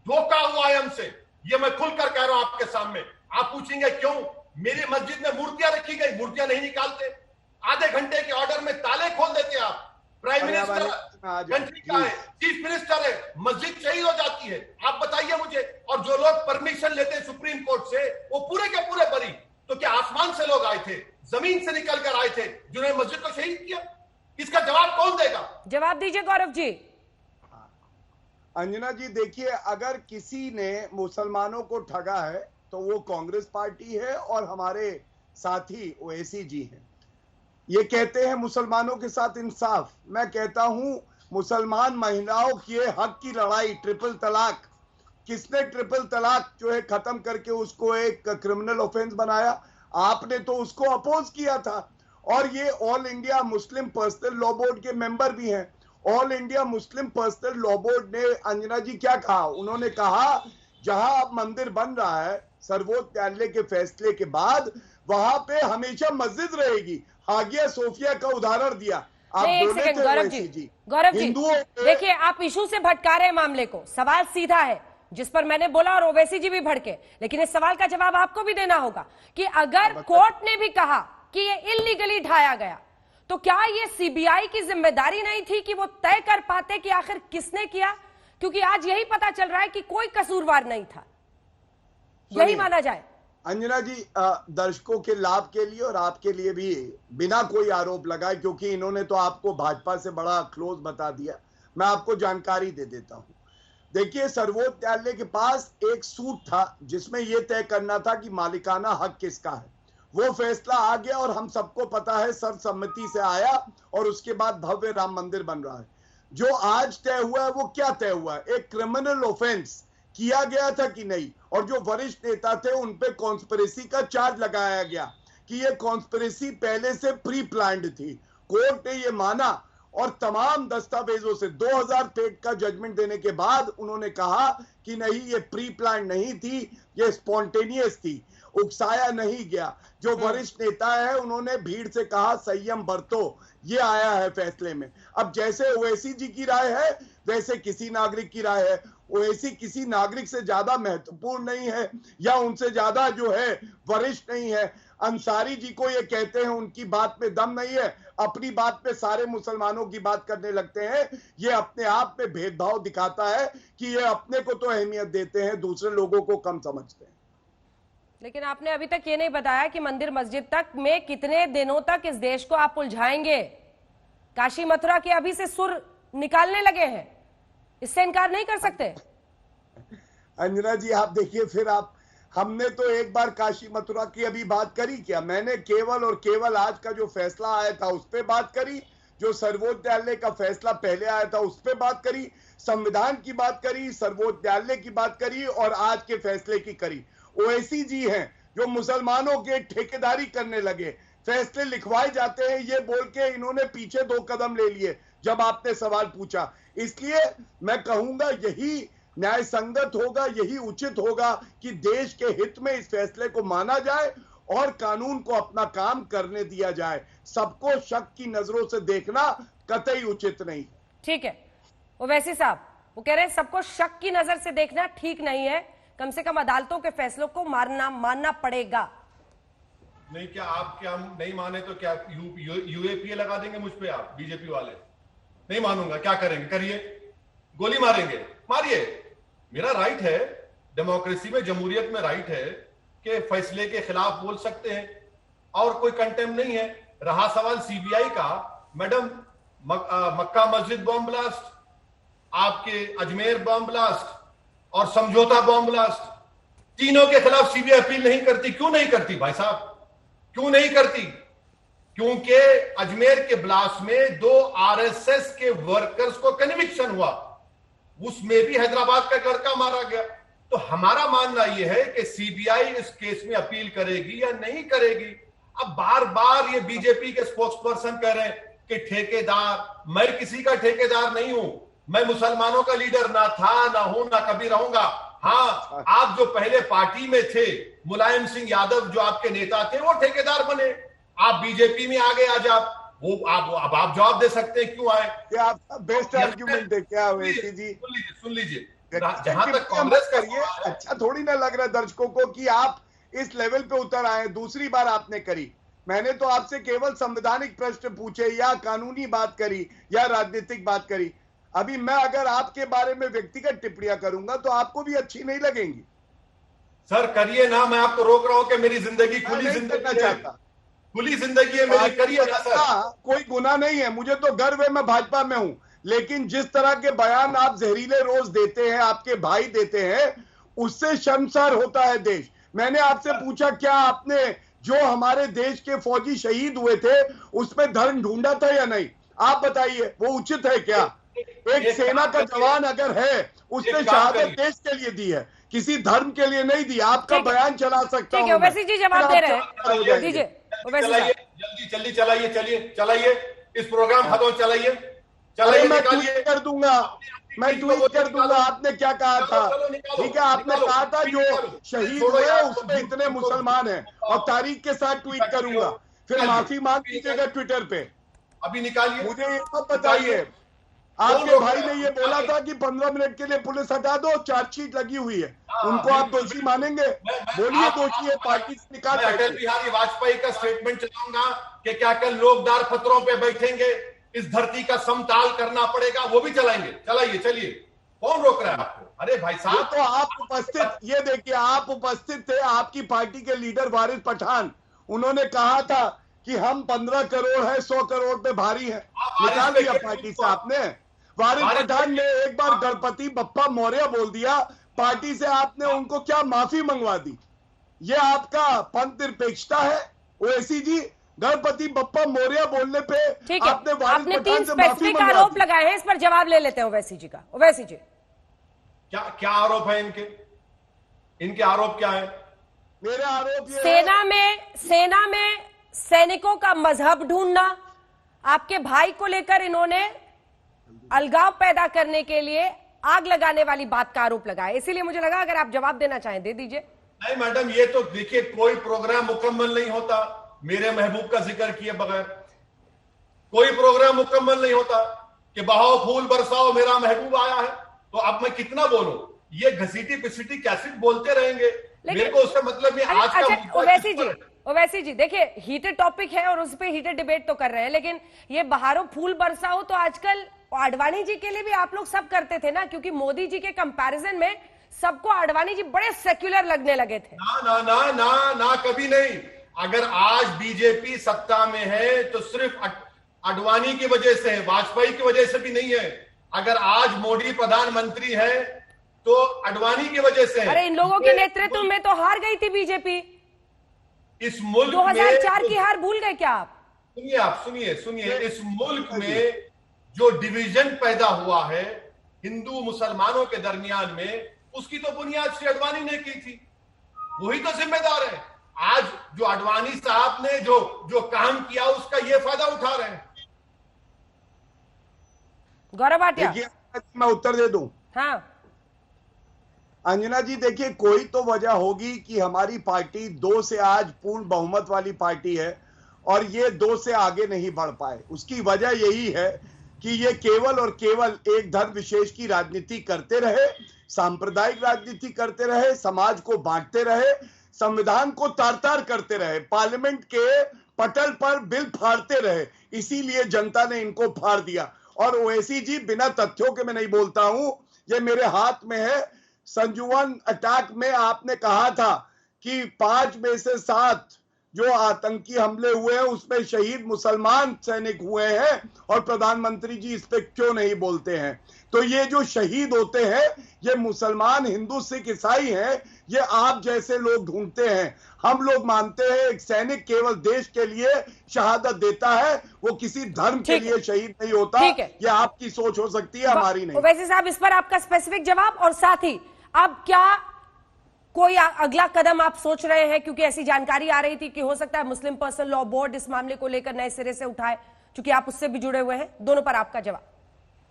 Speaker 7: धोखा हुआ है हमसे। ये मैं खुलकर कह रहा हूं आपके सामने। आप पूछेंगे क्यों? मेरी मस्जिद में मूर्तियां रखी गई, मूर्तियां नहीं निकालते। आधे घंटे के ऑर्डर में ताले खोल देते आप। प्राइम मिनिस्टर कंट्री का है, चीफ मिनिस्टर है, मस्जिद शहीद हो जाती है। आप बताइए मुझे। और जो लोग परमिशन लेते हैं सुप्रीम कोर्ट से, वो पूरे के पूरे बरी। तो क्या आसमान से लोग आए थे, जमीन से निकल कर आए थे, जिन्होंने मस्जिद को शहीद किया? इसका जवाब कौन देगा?
Speaker 1: जवाब दीजिए गौरव जी।
Speaker 3: अंजना जी देखिए, अगर किसी ने मुसलमानों को ठगा है तो वो कांग्रेस पार्टी है और हमारे साथी ओवैसी जी हैं। ये कहते हैं मुसलमानों के साथ इंसाफ। मैं कहता हूं मुसलमान महिलाओं के हक की लड़ाई, ट्रिपल तलाक, किसने ट्रिपल तलाक जो है खत्म करके उसको एक क्रिमिनल ऑफेंस बनाया? आपने तो उसको अपोज किया था। और ये all India Muslim personal law board के मेंबर भी हैं। All India Muslim personal law board ने अंजना जी क्या कहा? उन्होंने कहा जहां अब मंदिर बन रहा है सर्वोच्च न्यायालय के फैसले के बाद, वहां पे हमेशा मस्जिद रहेगी। हागिया सोफिया का उदाहरण दिया। आप
Speaker 1: एक
Speaker 3: बोले
Speaker 1: सेकंड
Speaker 3: थे
Speaker 1: गौरव
Speaker 3: ओवैसी
Speaker 1: जी, गौरव जी देखिए, आप इशू से भटका रहे हैं मामले को। सवाल सीधा है जिस पर मैंने बोला और ओवैसी जी भी भड़के, लेकिन इस सवाल का जवाब आपको भी देना होगा कि अगर कोर्ट ने भी कहा कि ये इल्लीगली ढाया गया, तो क्या ये सीबीआई की जिम्मेदारी नहीं थी कि वो तय कर पाते कि आखिर किसने किया? क्योंकि आज यही पता चल रहा है कि कोई कसूरवार नहीं था, यही माना जाए।
Speaker 3: अंजना जी, दर्शकों के लाभ के लिए और आपके लिए भी, बिना कोई आरोप लगाए, क्योंकि इन्होंने तो आपको भाजपा से बड़ा क्लोज बता दिया, मैं आपको जानकारी दे देता हूं। देखिए, सर्वोच्च न्यायालय के पास एक सूट था जिसमें यह तय करना था कि मालिकाना हक किसका है। वो फैसला आ गया और हम सबको पता है सर्वसम्मति से आया और उसके बाद भव्य राम मंदिर बन रहा है। जो आज तय हुआ है वो क्या तय हुआ है? एक क्रिमिनल ऑफेंस किया गया था कि नहीं, और जो वरिष्ठ नेता थे उन पे कॉन्स्पिरेसी का चार्ज लगाया गया कि ये कॉन्स्पिरेसी पहले से प्री प्लान्ड थी। कोर्ट ने ये माना और तमाम दस्तावेजों से 2000 पेज का जजमेंट देने के बाद उन्होंने कहा कि नहीं, ये प्री प्लान नहीं थी, ये स्पॉन्टेनियस थी, उकसाया नहीं गया। जो वरिष्ठ नेता है उन्होंने भीड़ से कहा संयम बरतो, ये आया है फैसले में। अब जैसे ओवैसी जी की राय है वैसे किसी नागरिक की राय है। ओवैसी किसी नागरिक से ज्यादा महत्वपूर्ण नहीं है या उनसे ज्यादा जो है वरिष्ठ नहीं है। अंसारी जी को ये कहते हैं उनकी बात में दम नहीं है, अपनी बात पे सारे मुसलमानों की बात करने लगते हैं। ये अपने आप में भेदभाव दिखाता है कि ये अपने को तो अहमियत देते हैं, दूसरे लोगों को कम समझते हैं।
Speaker 1: लेकिन आपने अभी तक ये नहीं बताया कि मंदिर मस्जिद तक में कितने दिनों तक इस देश को आप उलझाएंगे। काशी मथुरा के अभी से सुर निकालने लगे हैं, इससे इनकार नहीं कर सकते।
Speaker 3: अंजना जी, आप देखिए, फिर आप, हमने तो एक बार काशी मथुरा की अभी बात करी क्या? मैंने केवल और केवल आज का जो फैसला आया था उस पर बात करी, जो सर्वोच्च न्यायालय का फैसला पहले आया था उस पर बात करी, संविधान की बात करी, सर्वोच्च न्यायालय की बात करी और आज के फैसले की करी। ओवैसी जी हैं जो मुसलमानों के ठेकेदारी करने लगे, फैसले लिखवाए जाते हैं ये बोल के इन्होंने पीछे 2 कदम ले लिए जब आपने सवाल पूछा। इसलिए मैं कहूंगा यही न्याय संगत होगा, यही उचित होगा कि देश के हित में इस फैसले को माना जाए और कानून को अपना काम करने दिया जाए। सबको शक की नजरों से देखना कतई उचित नहीं।
Speaker 1: ठीक है, ओवैसी साहब वो कह रहे हैं सबको शक की नजर से देखना ठीक नहीं है, कम से कम अदालतों के फैसलों को मानना पड़ेगा।
Speaker 7: नहीं, क्या आप क्या नहीं माने तो क्या यूएपीए लगा देंगे मुझ पे आप बीजेपी वाले? नहीं मानूंगा, क्या करेंगे? करिए, गोली मारेंगे, मारिए, मेरा राइट है। डेमोक्रेसी में, जमहूरियत में राइट है कि फैसले के खिलाफ बोल सकते हैं और कोई कंटेम नहीं है। रहा सवाल सीबीआई का, मैडम, मक्का मस्जिद बॉम्ब ब्लास्ट, आपके अजमेर बॉम्ब ब्लास्ट और समझौता बॉम्ब ब्लास्ट, तीनों के खिलाफ सीबीआई अपील नहीं करती। क्यों नहीं करती भाई साहब, क्यों नहीं करती? क्योंकि अजमेर के ब्लास्ट में 2 आरएसएस के वर्कर्स को कन्विक्शन हुआ, उसमें भी हैदराबाद का लड़का मारा गया। तो हमारा मानना यह है कि सीबीआई इस केस में अपील करेगी या नहीं करेगी। अब बार बार ये बीजेपी के स्पोक्स पर्सन कह रहे हैं कि ठेकेदार, मैं किसी का ठेकेदार नहीं हूं, मैं मुसलमानों का लीडर ना था, ना हूं, ना कभी रहूंगा। हाँ, आप जो पहले पार्टी में थे, मुलायम सिंह यादव जो आपके नेता थे, वो ठेकेदार बने, आप बीजेपी में आ गए, आज आप वो आप जवाब दे सकते हैं क्यों आए।
Speaker 3: क्या आपका बेस्ट आर्ग्यूमेंट है क्या ओवैसी जी?
Speaker 7: सुन लीजिए, जहां तक कांग्रेस
Speaker 3: करिए, अच्छा थोड़ी ना लग रहा दर्शकों को कि आप इस लेवल पे उतर आए। दूसरी बार आपने करी, मैंने तो आपसे केवल संवैधानिक प्रश्न पूछे या कानूनी बात करी या राजनीतिक बात करी। अभी मैं अगर आपके बारे में व्यक्तिगत टिप्पणियां करूंगा तो आपको भी अच्छी नहीं लगेंगी।
Speaker 7: सर करिए ना, मैं आपको रोक रहा हूं कि मेरी जिंदगी खुली जिंदगी है, खुली जिंदगी है मेरी, करिए ना सर।
Speaker 3: कोई गुनाह नहीं है, मुझे तो गर्व है, मैं भाजपा में हूं, लेकिन जिस तरह के बयान आप जहरीले रोज देते हैं, आपके भाई देते हैं, उससे शर्मसार होता है देश। मैंने आपसे पूछा क्या आपने जो हमारे देश के फौजी शहीद हुए थे उसमें धर्म ढूंढा था या नहीं? आप बताइए, वो उचित है क्या? एक सेना का जवान अगर है, उसने शहादत देश के लिए दी है, किसी धर्म के लिए नहीं दी। आपका बयान चला सकता हूं।
Speaker 1: ओवैसी जी जवाब दे रहे हैं, दीजिए।
Speaker 7: जल्दी चलाइए इस प्रोग्राम खत्म, चलाइए
Speaker 3: मैं ट्वीट कर दूंगा, आपने क्या कहा था? ठीक है, आपने कहा था जो शहीद हुए उसमें इतने मुसलमान हैं, और तारीख के साथ ट्वीट करूंगा, फिर माफी मांग लीजिएगा ट्विटर पे।
Speaker 7: अभी निकालिए,
Speaker 3: मुझे ये सब बताइए, आपके भाई ने ये बोला था कि 15 मिनट के लिए पुलिस हटा दो, चार्जशीट लगी हुई है, उनको आप दोषी मानेंगे? बोलिए दोषी है, पार्टी से निकाल।
Speaker 7: अटल बिहारी वाजपेयी का स्टेटमेंट चलाऊंगा कि क्या कल लोग दार पत्रों पे बैठेंगे, इस धरती का समताल करना पड़ेगा, वो भी चलाएंगे। चलिए, कौन रोक रहा है आपको? अरे भाई साहब,
Speaker 3: तो आप उपस्थित, ये देखिए आप उपस्थित थे, आपकी पार्टी के लीडर वारिस पठान, उन्होंने कहा था कि हम 15 करोड़ है, 100 करोड़ पे भारी है, निकाल दिया पार्टी से आपने। वारिस पठान ने एक बार गणपति बप्पा मौर्य बोल दिया, पार्टी से आपने उनको क्या माफी मंगवा दी? ये आपका पंथ निरपेक्षता है ओवैसी जी? गणपति बप्पा मौर्य बोलने पे आपने वारिस पठान से माफी मंगवा दी।
Speaker 1: आरोप लगाए हैं, इस पर जवाब ले लेते हैं ओवैसी जी का। ओवैसी जी,
Speaker 7: क्या आरोप है इनके आरोप क्या है?
Speaker 3: मेरे आरोप ये
Speaker 1: सेना में सैनिकों का मजहब ढूंढना, आपके भाई को लेकर इन्होंने अलगाव पैदा करने के लिए आग लगाने वाली बात का आरोप लगाया। इसीलिए मुझे लगा अगर आप जवाब देना चाहें दे दीजिए।
Speaker 7: नहीं मैडम, ये तो देखिए, कोई प्रोग्राम मुकम्मल नहीं होता मेरे महबूब का जिक्र किए बगैर। कोई प्रोग्राम मुकम्मल नहीं होता कि बहाओ फूल बरसाओ मेरा महबूब आया है। तो अब मैं कितना बोलूं? ये घसीटी पिसीटी कैसे बोलते रहेंगे, मेरे को उसका मतलब नहीं। आज का
Speaker 1: ओवैसी जी देखिए, हीटेड टॉपिक है और उस पर हीटेड डिबेट तो कर रहे हैं, लेकिन ये बहारों फूल बरसाओ तो आजकल आडवाणी जी के लिए भी आप लोग सब करते थे ना, क्योंकि मोदी जी के कंपैरिजन में सबको आडवाणी जी बड़े सेक्युलर लगने लगे थे।
Speaker 7: ना कभी नहीं। अगर आज बीजेपी सत्ता में है तो सिर्फ आडवाणी की वजह से है, वाजपेयी की वजह से भी नहीं है। अगर आज मोदी प्रधानमंत्री है तो आडवाणी की वजह से है।
Speaker 1: अरे इन लोगों के नेतृत्व में तो हार गई थी बीजेपी।
Speaker 7: इस मुल्क
Speaker 1: 2004 की हार भूल गए क्या आप?
Speaker 7: सुनिए, इस मुल्क में जो डिवीजन पैदा हुआ है हिंदू मुसलमानों के दरमियान में, उसकी तो बुनियाद श्री आडवाणी ने की थी, वही तो जिम्मेदार है। आज जो आडवाणी साहब ने जो काम किया उसका ये फायदा उठा रहे हैं।
Speaker 1: गौरव भाटिया,
Speaker 3: मैं उत्तर दे दूं?
Speaker 1: हाँ
Speaker 3: अंजना जी, देखिए कोई तो वजह होगी कि हमारी पार्टी 2 से आज पूर्ण बहुमत वाली पार्टी है और ये 2 से आगे नहीं बढ़ पाए। उसकी वजह यही है कि ये केवल और केवल एक धर्म विशेष की राजनीति करते रहे, सांप्रदायिक राजनीति करते रहे, समाज को बांटते रहे, संविधान को तार-तार करते रहे, पार्लियामेंट के पटल पर बिल फाड़ते रहे। इसीलिए जनता ने इनको फाड़ दिया। और ओवैसी जी, बिना तथ्यों के मैं नहीं बोलता हूं, ये मेरे हाथ में है। संजुवन अटैक में आपने कहा था कि 5 में से 7 जो आतंकी हमले हुए हैं उसमें शहीद मुसलमान सैनिक हुए हैं, और प्रधानमंत्री जी इस पे क्यों नहीं बोलते हैं? तो ये जो शहीद होते हैं ये मुसलमान, हिंदू, सिख, ईसाई हैं, ये आप जैसे लोग ढूंढते हैं। हम लोग मानते हैं एक सैनिक केवल देश के लिए शहादत देता है, वो किसी धर्म के लिए शहीद नहीं होता। ये आपकी सोच हो सकती है, हमारी नहीं।
Speaker 1: वैसे साहब, इस पर आपका स्पेसिफिक जवाब, और साथ ही अब क्या कोई अगला कदम आप सोच रहे हैं? क्योंकि ऐसी जानकारी आ रही थी कि हो सकता है मुस्लिम पर्सनल लॉ बोर्ड इस मामले को लेकर नए सिरे से उठाए, क्योंकि आप उससे भी जुड़े हुए हैं। दोनों पर आपका जवाब।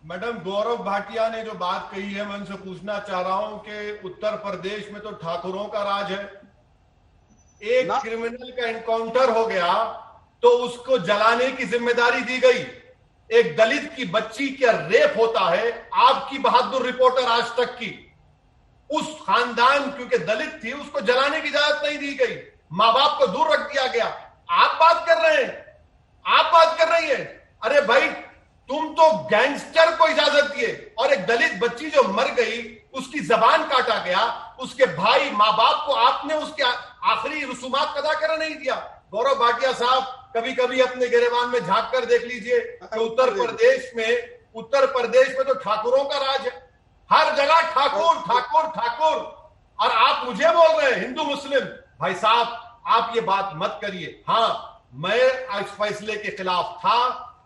Speaker 7: मैडम, गौरव भाटिया ने जो बात कही है, मैं उनसे पूछना चाह रहा हूं कि उत्तर प्रदेश में तो ठाकुरों का राज है। एक क्रिमिनल का एनकाउंटर हो गया तो उसको जलाने की जिम्मेदारी दी गई। एक दलित की बच्ची का रेप होता है, आपकी बहादुर रिपोर्टर आज तक की, उस खानदान क्योंकि दलित थी उसको जलाने की इजाजत नहीं दी गई, मां बाप को दूर रख दिया गया। आप बात कर रहे हैं, आप बात कर रही हैं। अरे भाई, तुम तो गैंगस्टर को इजाजत दिए और एक दलित बच्ची जो मर गई उसकी जबान काटा गया, उसके भाई मां बाप को आपने उसके आखिरी रसूमात अदा करने नहीं दिया। गौरव भाटिया साहब, कभी कभी अपने गिरेबान में झांक कर देख लीजिए कि उत्तर प्रदेश में तो ठाकुरों का राज है। हर जगह ठाकुर ठाकुर ठाकुर, और आप मुझे बोल रहे हैं हिंदू मुस्लिम। भाई साहब, आप ये बात मत करिए। हाँ, मैं इस फैसले के खिलाफ था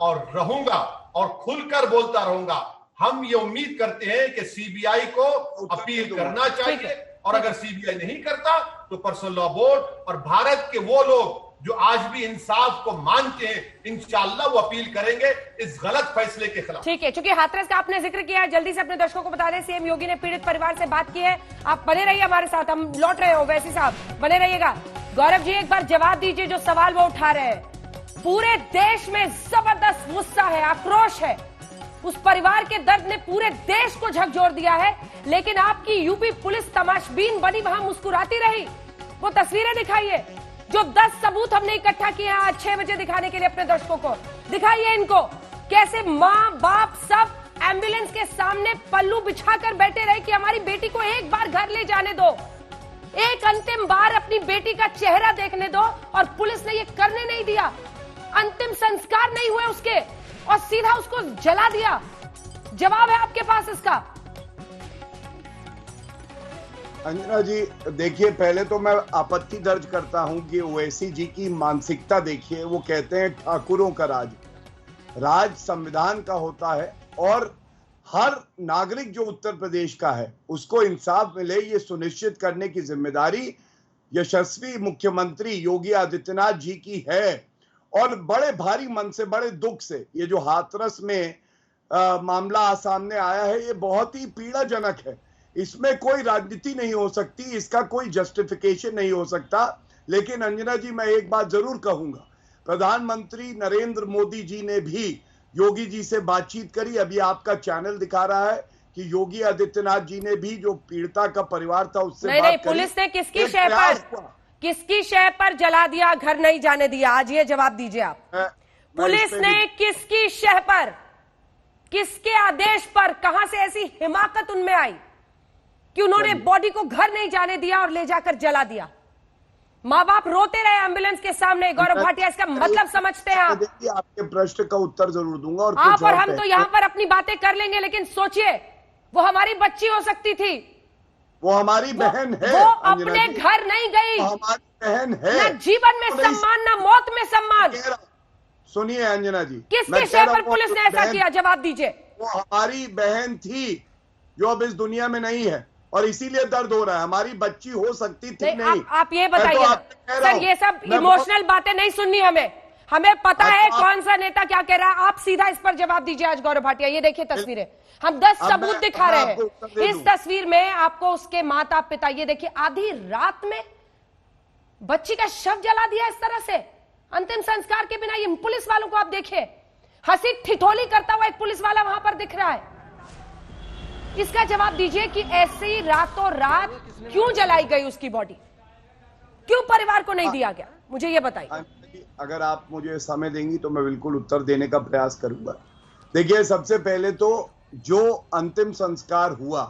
Speaker 7: और रहूंगा और खुलकर बोलता रहूंगा। हम ये उम्मीद करते हैं कि सीबीआई को अपील करना चाहिए, और अगर सीबीआई नहीं करता तो पर्सनल लॉ बोर्ड और भारत के वो लोग जो आज भी इंसाफ को मानते हैं, इंशाअल्लाह वो अपील करेंगे इस गलत फैसले के खिलाफ।
Speaker 1: ठीक है, चूंकि हाथरस का आपने जिक्र किया है, जल्दी से अपने दर्शकों को बता दें, सीएम योगी ने पीड़ित परिवार से बात की है। आप बने रहिए हमारे साथ, हम लौट रहे हो। वैसी साहब बने रहिएगा। गौरव जी, एक बार जवाब दीजिए जो सवाल वो उठा रहे हैं। पूरे देश में जबरदस्त गुस्सा है, आक्रोश है। उस परिवार के दर्द ने पूरे देश को झकझोर दिया है, लेकिन आपकी यूपी पुलिस तमाशबीन बनी वहां मुस्कुराती रही। वो तस्वीरें दिखाइए जो 10 सबूत हमने इकट्ठा किए हैं आज 6 बजे दिखाने के लिए अपने दर्शकों को। दिखाइए इनको, कैसे माँ बाप सब एम्बुलेंस के सामने पल्लू बिछाकर बैठे रहे कि हमारी बेटी को एक बार घर ले जाने दो, एक अंतिम बार अपनी बेटी का चेहरा देखने दो। और पुलिस ने ये करने नहीं दिया, अंतिम संस्कार नहीं हुए उसके, और सीधा उसको जला दिया। जवाब है आपके पास इसका?
Speaker 3: अंजना जी, देखिए, पहले तो मैं आपत्ति दर्ज करता हूं कि ओवैसी जी की मानसिकता देखिए। वो कहते हैं ठाकुरों का राज, राज संविधान का होता है, और हर नागरिक जो उत्तर प्रदेश का है उसको इंसाफ मिले, ये सुनिश्चित करने की जिम्मेदारी यशस्वी मुख्यमंत्री योगी आदित्यनाथ जी की है। और बड़े भारी मन से, बड़े दुख से ये जो हाथरस में मामला सामने आया है, ये बहुत ही पीड़ाजनक है। इसमें कोई राजनीति नहीं हो सकती, इसका कोई जस्टिफिकेशन नहीं हो सकता। लेकिन अंजना जी, मैं एक बात जरूर कहूंगा, प्रधानमंत्री नरेंद्र मोदी जी ने भी योगी जी से बातचीत करी। अभी आपका चैनल दिखा रहा है कि योगी आदित्यनाथ जी ने भी जो पीड़िता का परिवार था उससे बात करी।
Speaker 1: पुलिस ने किसकी शय पर जला दिया, घर नहीं जाने दिया? आज ये जवाब दीजिए आप। पुलिस ने किसकी शय पर, किसके आदेश पर, कहां से ऐसी हिमाकत उनमें आई कि उन्होंने बॉडी को घर नहीं जाने दिया और ले जाकर जला दिया? माँ बाप रोते रहे एम्बुलेंस के सामने। गौरव भाटिया, इसका मतलब समझते हैं आप?
Speaker 3: देखिए, आपके प्रश्न का उत्तर जरूर दूंगा। और
Speaker 1: आप और हम तो यहाँ पर अपनी बातें कर लेंगे, लेकिन सोचिए, वो हमारी बच्ची हो सकती थी,
Speaker 3: वो हमारी बहन है।
Speaker 1: वो अपने घर नहीं गई,
Speaker 3: हमारी बहन है।
Speaker 1: ना जीवन में सम्मान, ना मौत में सम्मान।
Speaker 3: सुनिए अंजना जी,
Speaker 1: किसके शय पर पुलिस ने ऐसा किया? जवाब दीजिए।
Speaker 3: वो हमारी बहन थी जो अब इस दुनिया में नहीं है, और इसीलिए दर्द हो रहा है। हमारी बच्ची हो सकती थी नहीं।
Speaker 1: आप ये बताइए सर, ये सब इमोशनल बातें नहीं सुननी हमें पता है कौन सा नेता क्या कह रहा है। आप सीधा इस पर जवाब दीजिए आज गौरव भाटिया। ये देखिए तस्वीरें, हम 10 सबूत दिखा रहे हैं। इस तस्वीर में आपको उसके माता पिता, ये देखिए, आधी रात में बच्ची का शव जला दिया इस तरह से, अंतिम संस्कार के बिना। ये पुलिस वालों को आप देखिए, हंसी ठिठोली करता हुआ एक पुलिस वाला वहां पर दिख रहा है। इसका जवाब दीजिए कि ऐसी रातों रात क्यों जलाई गई उसकी बॉडी, क्यों परिवार को नहीं दिया गया? मुझे ये बताइए।
Speaker 3: अगर आप मुझे समय देंगी तो मैं बिल्कुल उत्तर देने का प्रयास करूंगा। देखिए, सबसे पहले तो जो अंतिम संस्कार हुआ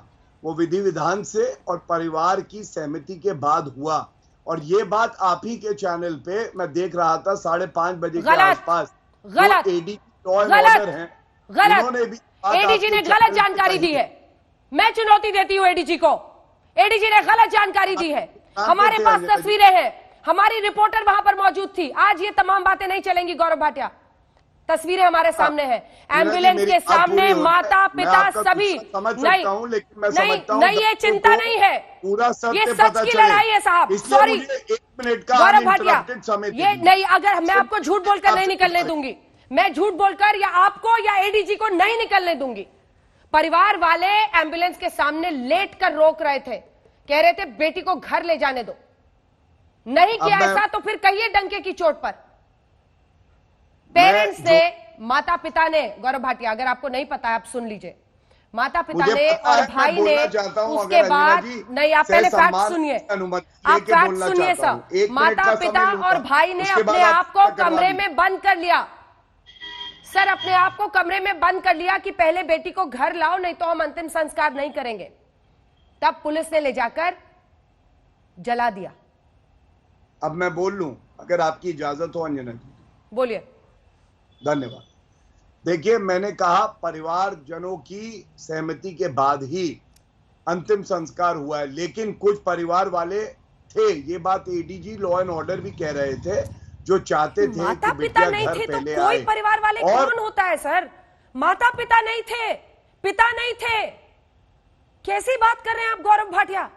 Speaker 3: वो विधि विधान से और परिवार की सहमति के बाद हुआ। और ये बात आप ही के चैनल पे मैं देख रहा था 5:30 बजे के आसपास।
Speaker 1: गलत
Speaker 3: एडीजी ऑर्डर हैं,
Speaker 1: उन्होंने भी एडीजी ने गलत जानकारी दी है। मैं चुनौती देती हूं एडीजी को, एडीजी ने गलत जानकारी दी है। हमारे पास तस्वीरें हैं, हमारी रिपोर्टर वहां पर मौजूद थी। आज ये तमाम बातें नहीं चलेंगी गौरव भाटिया। तस्वीरें हमारे सामने है, एम्बुलेंस के सामने माता पिता सभी। नहीं, ये चिंता नहीं है,
Speaker 3: पूरा
Speaker 1: ये सच की लड़ाई है साहब। सॉरी गौरव भाटिया, ये नहीं, अगर मैं आपको झूठ बोलकर नहीं निकलने दूंगी, मैं झूठ बोलकर या आपको या एडीजी को नहीं निकलने दूंगी। परिवार वाले एम्बुलेंस के सामने लेट कर रोक रहे थे, कह रहे थे बेटी को घर ले जाने दो। नहीं किया ऐसा तो फिर कहिए डंके की चोट पर। पेरेंट्स ने, माता पिता ने, गौरव भाटिया अगर आपको नहीं पता है आप सुन लीजिए, माता पिता ने और भाई ने उसके बाद, नहीं आप पहले फैक्ट सुनिए, आप फैक्ट सुनिए सर। माता पिता और भाई ने अपने आप को कमरे में बंद कर लिया सर, अपने आप को कमरे में बंद कर लिया कि पहले बेटी को घर लाओ नहीं तो हम अंतिम संस्कार नहीं करेंगे। तब पुलिस ने ले जाकर जला दिया।
Speaker 3: अब मैं बोल लूं अगर आपकी इजाजत हो अंजना जी?
Speaker 1: बोलिए।
Speaker 3: धन्यवाद। देखिए, मैंने कहा परिवारजनों की सहमति के बाद ही अंतिम संस्कार हुआ है, लेकिन कुछ परिवार वाले थे, ये बात एडीजी लॉ एंड ऑर्डर भी कह रहे थे, जो चाहते थे
Speaker 1: माता पिता नहीं थे तो कोई परिवार वाले कौन होता है सर? माता पिता नहीं थे, पिता नहीं थे, कैसी बात कर रहे हैं आप गौरव भाटिया?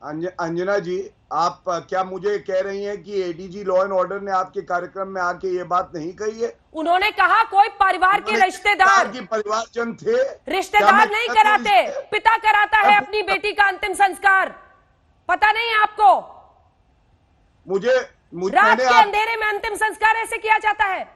Speaker 3: अंजना जी, आप क्या मुझे कह रही हैं कि एडीजी लॉ एंड ऑर्डर ने आपके कार्यक्रम में आके ये बात नहीं कही है?
Speaker 1: उन्होंने कहा कोई परिवार के रिश्तेदार
Speaker 3: की परिवारजन थे,
Speaker 1: रिश्तेदार नहीं कराते, पिता कराता है अपनी बेटी का अंतिम संस्कार। पता नहीं है आपको?
Speaker 3: मुझे
Speaker 1: रात के अंधेरे में अंतिम संस्कार ऐसे किया जाता है,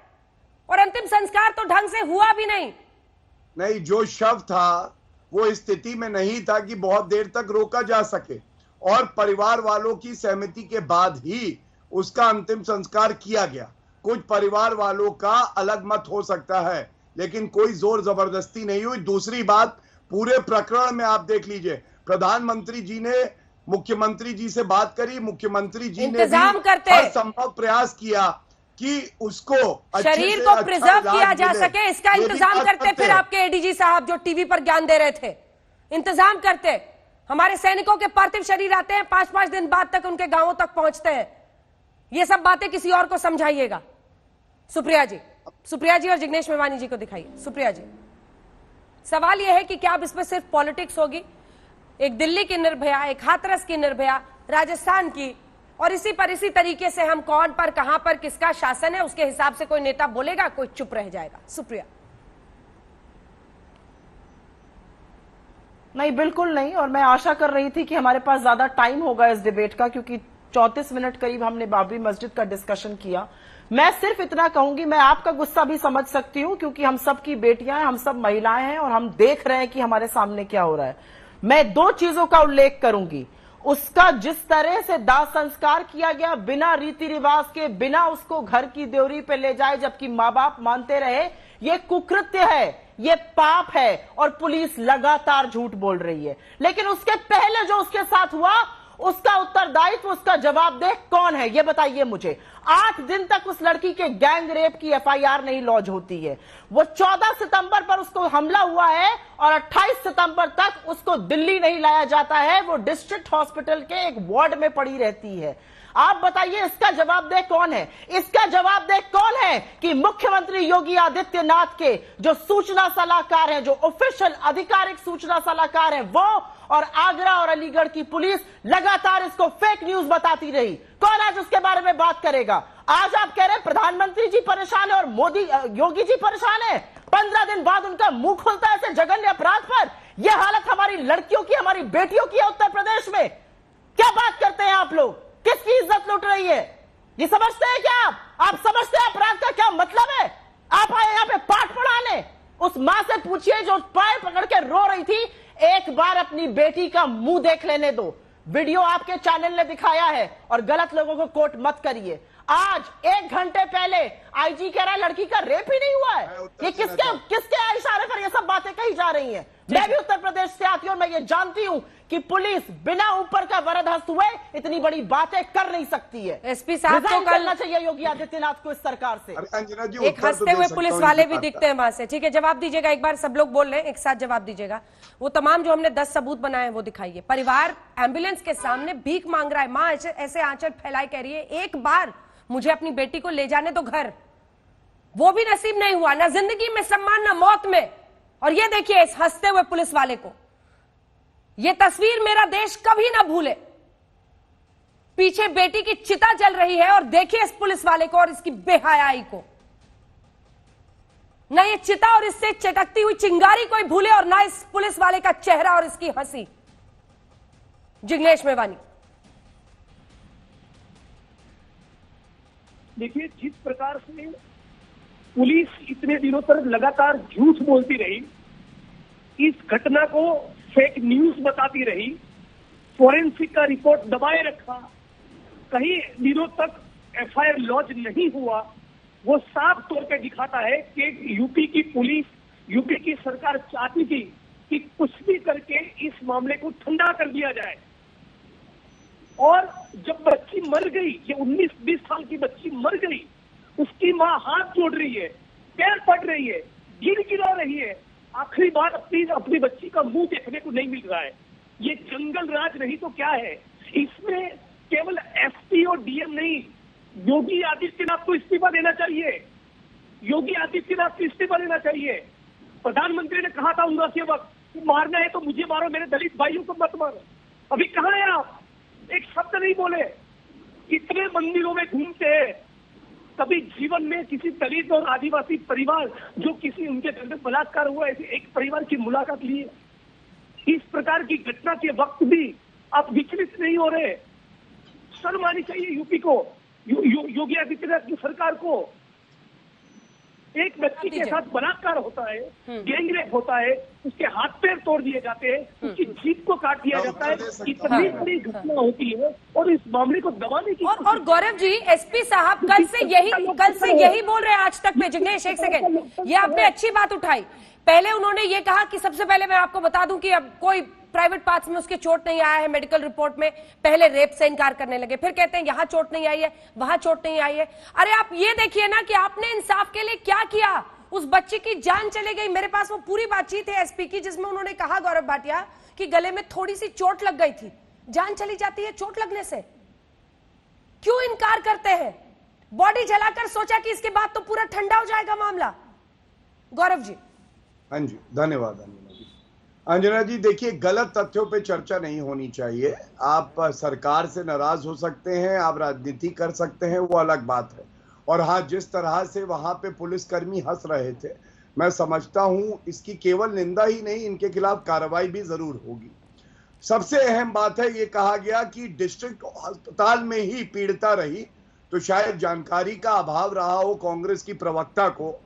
Speaker 1: और अंतिम संस्कार तो ढंग से हुआ भी नहीं।
Speaker 3: जो शव था वो स्थिति में नहीं था कि बहुत देर तक रोका जा सके, और परिवार वालों की सहमति के बाद ही उसका अंतिम संस्कार किया गया। कुछ परिवार वालों का अलग मत हो सकता है, लेकिन कोई जोर जबरदस्ती नहीं हुई। दूसरी बात, पूरे प्रकरण में आप देख लीजिए, प्रधानमंत्री जी ने मुख्यमंत्री जी से बात करी, मुख्यमंत्री जी ने हर संभव प्रयास किया कि उसको
Speaker 1: शरीर को प्रिजर्व किया जा सके, इसका इंतजाम करते। फिर आपके एडीजी साहब जो टीवी पर ज्ञान दे रहे थे, इंतजाम करते। हमारे सैनिकों के पार्थिव शरीर आते हैं, 5-5 दिन बाद तक उनके गांवों तक पहुंचते हैं। ये सब बातें किसी और को समझाइएगा। सुप्रिया जी और जिग्नेश मेवानी जी को दिखाइए। सुप्रिया जी, सवाल यह है कि क्या अब इसमें सिर्फ पॉलिटिक्स होगी? एक दिल्ली की निर्भया, एक हाथरस की निर्भया, राजस्थान की, और इसी तरीके से हम कौन पर, कहां पर, किसका शासन है, उसके हिसाब से कोई नेता बोलेगा, कोई चुप रह जाएगा। सुप्रिया।
Speaker 5: नहीं, बिल्कुल नहीं, और मैं आशा कर रही थी कि हमारे पास ज्यादा टाइम होगा इस डिबेट का, क्योंकि 34 मिनट करीब हमने बाबरी मस्जिद का डिस्कशन किया। मैं सिर्फ इतना कहूंगी, मैं आपका गुस्सा भी समझ सकती हूं, क्योंकि हम सब की बेटियां हैं, हम सब महिलाएं हैं, और हम देख रहे हैं कि हमारे सामने क्या हो रहा है। मैं 2 चीजों का उल्लेख करूंगी। उसका जिस तरह से दाह संस्कार किया गया, बिना रीति रिवाज के, बिना उसको घर की देवरी पे ले जाए, जबकि माँ बाप मानते रहे, ये कुकृत्य है, ये पाप है, और पुलिस लगातार झूठ बोल रही है। लेकिन उसके पहले जो उसके साथ हुआ, उसका उत्तरदायित्व, उसका जवाबदेह कौन है, ये बताइए मुझे। 8 दिन तक उस लड़की के गैंग रेप की एफआईआर नहीं लॉन्च होती है। वो 14 सितंबर पर उसको हमला हुआ है, और 28 सितंबर तक उसको दिल्ली नहीं लाया जाता है। वो डिस्ट्रिक्ट हॉस्पिटल के एक वार्ड में पड़ी रहती है। आप बताइए, इसका जवाबदेह कौन है? इसका जवाबदेह कौन है कि मुख्यमंत्री योगी आदित्यनाथ के जो सूचना सलाहकार हैं, जो ऑफिशियल आधिकारिक सूचना सलाहकार हैं, वो और आगरा और अलीगढ़ की पुलिस लगातार इसको फेक न्यूज बताती रही। कौन आज उसके बारे में बात करेगा? आज आप कह रहे हैं प्रधानमंत्री जी परेशान है और योगी जी परेशान है। 15 दिन बाद उनका मुंह खुलता है ऐसे जघन्य अपराध पर। यह हालत हमारी लड़कियों की, हमारी बेटियों की है उत्तर प्रदेश में। क्या बात करते हैं आप लोग? किसकी इज्जत लूट रही है? ये समझते हैं क्या आप समझते हैं अपराध का क्या मतलब है? आप आए यहाँ पे पाठ पढ़ाने। उस मां से पूछिए जो पैर पकड़ के रो रही थी, एक बार अपनी बेटी का मुंह देख लेने दो। वीडियो आपके चैनल ने दिखाया है, और गलत लोगों को कोट मत करिए। आज 1 घंटे पहले आईजी कह रहा है लड़की का रेप ही नहीं हुआ है। ये किसके इशारे पर ये सब बातें कही जा रही हैं? मैं भी उत्तर प्रदेश से आती हूं, मैं ये जानती हूं कि पुलिस बिना ऊपर का वरद हस्त हुए इतनी बड़ी बातें कर नहीं सकती है।
Speaker 1: एसपी साहब को
Speaker 5: करना चाहिए योगी आदित्यनाथ को इस सरकार से।
Speaker 1: एक हंसते हुए पुलिस वाले भी दिखते हैं वहां से। ठीक है, जवाब दीजिएगा। एक बार सब लोग बोल रहे हैं, एक साथ जवाब दीजिएगा। वो तमाम जो हमने 10 सबूत बनाए हैं वो दिखाइए। परिवार एम्बुलेंस के सामने भीख मांग रहा है, मां ऐसे आंचल फैलाए कह रही है, एक बार मुझे अपनी बेटी को ले जाने दो घर। वो भी नसीब नहीं हुआ, ना जिंदगी में सम्मान ना मौत में। और ये देखिए इस हंसते हुए पुलिस वाले को, ये तस्वीर मेरा देश कभी ना भूले। पीछे बेटी की चिता जल रही है और देखिए इस पुलिस वाले को और इसकी बेहयाई को। ना ये चिता और इससे चटकती हुई चिंगारी कोई भूले और ना इस पुलिस वाले का चेहरा और इसकी हंसी। जिग्नेश मेवानी,
Speaker 8: देखिए जिस प्रकार से पुलिस इतने दिनों तक लगातार झूठ बोलती रही, इस घटना को फेक न्यूज बताती रही, फोरेंसिक का रिपोर्ट दबाए रखा, कई दिनों तक एफआईआर लॉन्च नहीं हुआ, वो साफ तौर पे दिखाता है कि यूपी की पुलिस, यूपी की सरकार चाहती थी कि कुछ भी करके इस मामले को ठंडा कर दिया जाए। और जब बच्ची मर गई, ये 19-20 साल की बच्ची मर गई, उसकी माँ हाथ जोड़ रही है, पैर पड़ रही है, गिरा रही है, आखिरी बार अपनी बच्ची का मुंह देखने को नहीं मिल रहा है। ये जंगल राज नहीं तो क्या है? इसमें केवल एसपी और डीएम नहीं, योगी आदित्यनाथ को इस्तीफा देना चाहिए। योगी आदित्यनाथ को इस्तीफा देना चाहिए। प्रधानमंत्री ने कहा था उमरा के वक्त, मारना है तो मुझे मारो, मेरे दलित भाइयों को मत मारो। अभी कहाँ है आप? एक शब्द नहीं बोले। इतने मंदिरों में घूमते हैं, कभी जीवन में किसी दलित और आदिवासी परिवार जो किसी उनके घर में बलात्कार हुआ ऐसे एक परिवार की मुलाकात ली है? इस प्रकार की घटना के वक्त भी आप विचलित नहीं हो रहे। शर्म आनी चाहिए यूपी को, योगी आदित्यनाथ की सरकार को। एक बच्ची के साथ बलात्कार होता है, गैंगरेप होता है, उसके हाथ पैर तोड़ दिए जाते हैं, उसकी जीभ को काट दिया जाता है, इतनी बड़ी घटना होती है और इस मामले को दबाने की
Speaker 1: और गौरव जी, एसपी साहब कल से यही बोल रहे हैं आज तक में। जिग्नेश एक सेकंड, ये आपने अच्छी बात उठाई। पहले उन्होंने ये कहा कि सबसे पहले मैं आपको बता दूं कि अब कोई प्राइवेट पार्ट्स में उसके चोट नहीं आया है, मेडिकल रिपोर्ट में पहले रेप से इनकार करने लगे, फिर कहते हैं यहां चोट नहीं आई है, वहां चोट नहीं आई है। अरे आप ये देखिए ना कि आपने इंसाफ के लिए क्या किया। उस बच्ची की जान चली गई। मेरे पास वो पूरी बातचीत है एसपी की जिसमें उन्होंने कहा, गौरव भाटिया, कि गले में थोड़ी सी चोट लग गई थी। जान चली जाती है चोट लगने से, क्यों इनकार करते हैं? बॉडी जलाकर सोचा कि इसके बाद तो पूरा ठंडा हो जाएगा मामला। गौरव जी।
Speaker 3: हाँ जी, धन्यवाद अंजना जी। अंजना जी देखिए, गलत तथ्यों पे चर्चा नहीं होनी चाहिए। आप सरकार से नाराज हो सकते हैं, आप राजनीति कर सकते हैं, वो अलग बात है। और हाँ, जिस तरह से वहां पे पुलिसकर्मी हंस रहे थे, मैं समझता हूं इसकी केवल निंदा ही नहीं, इनके खिलाफ कार्रवाई भी जरूर होगी। सबसे अहम बात है, ये कहा गया कि डिस्ट्रिक्ट अस्पताल में ही पीड़िता रही, तो शायद जानकारी का अभाव रहा हो कांग्रेस की प्रवक्ता को।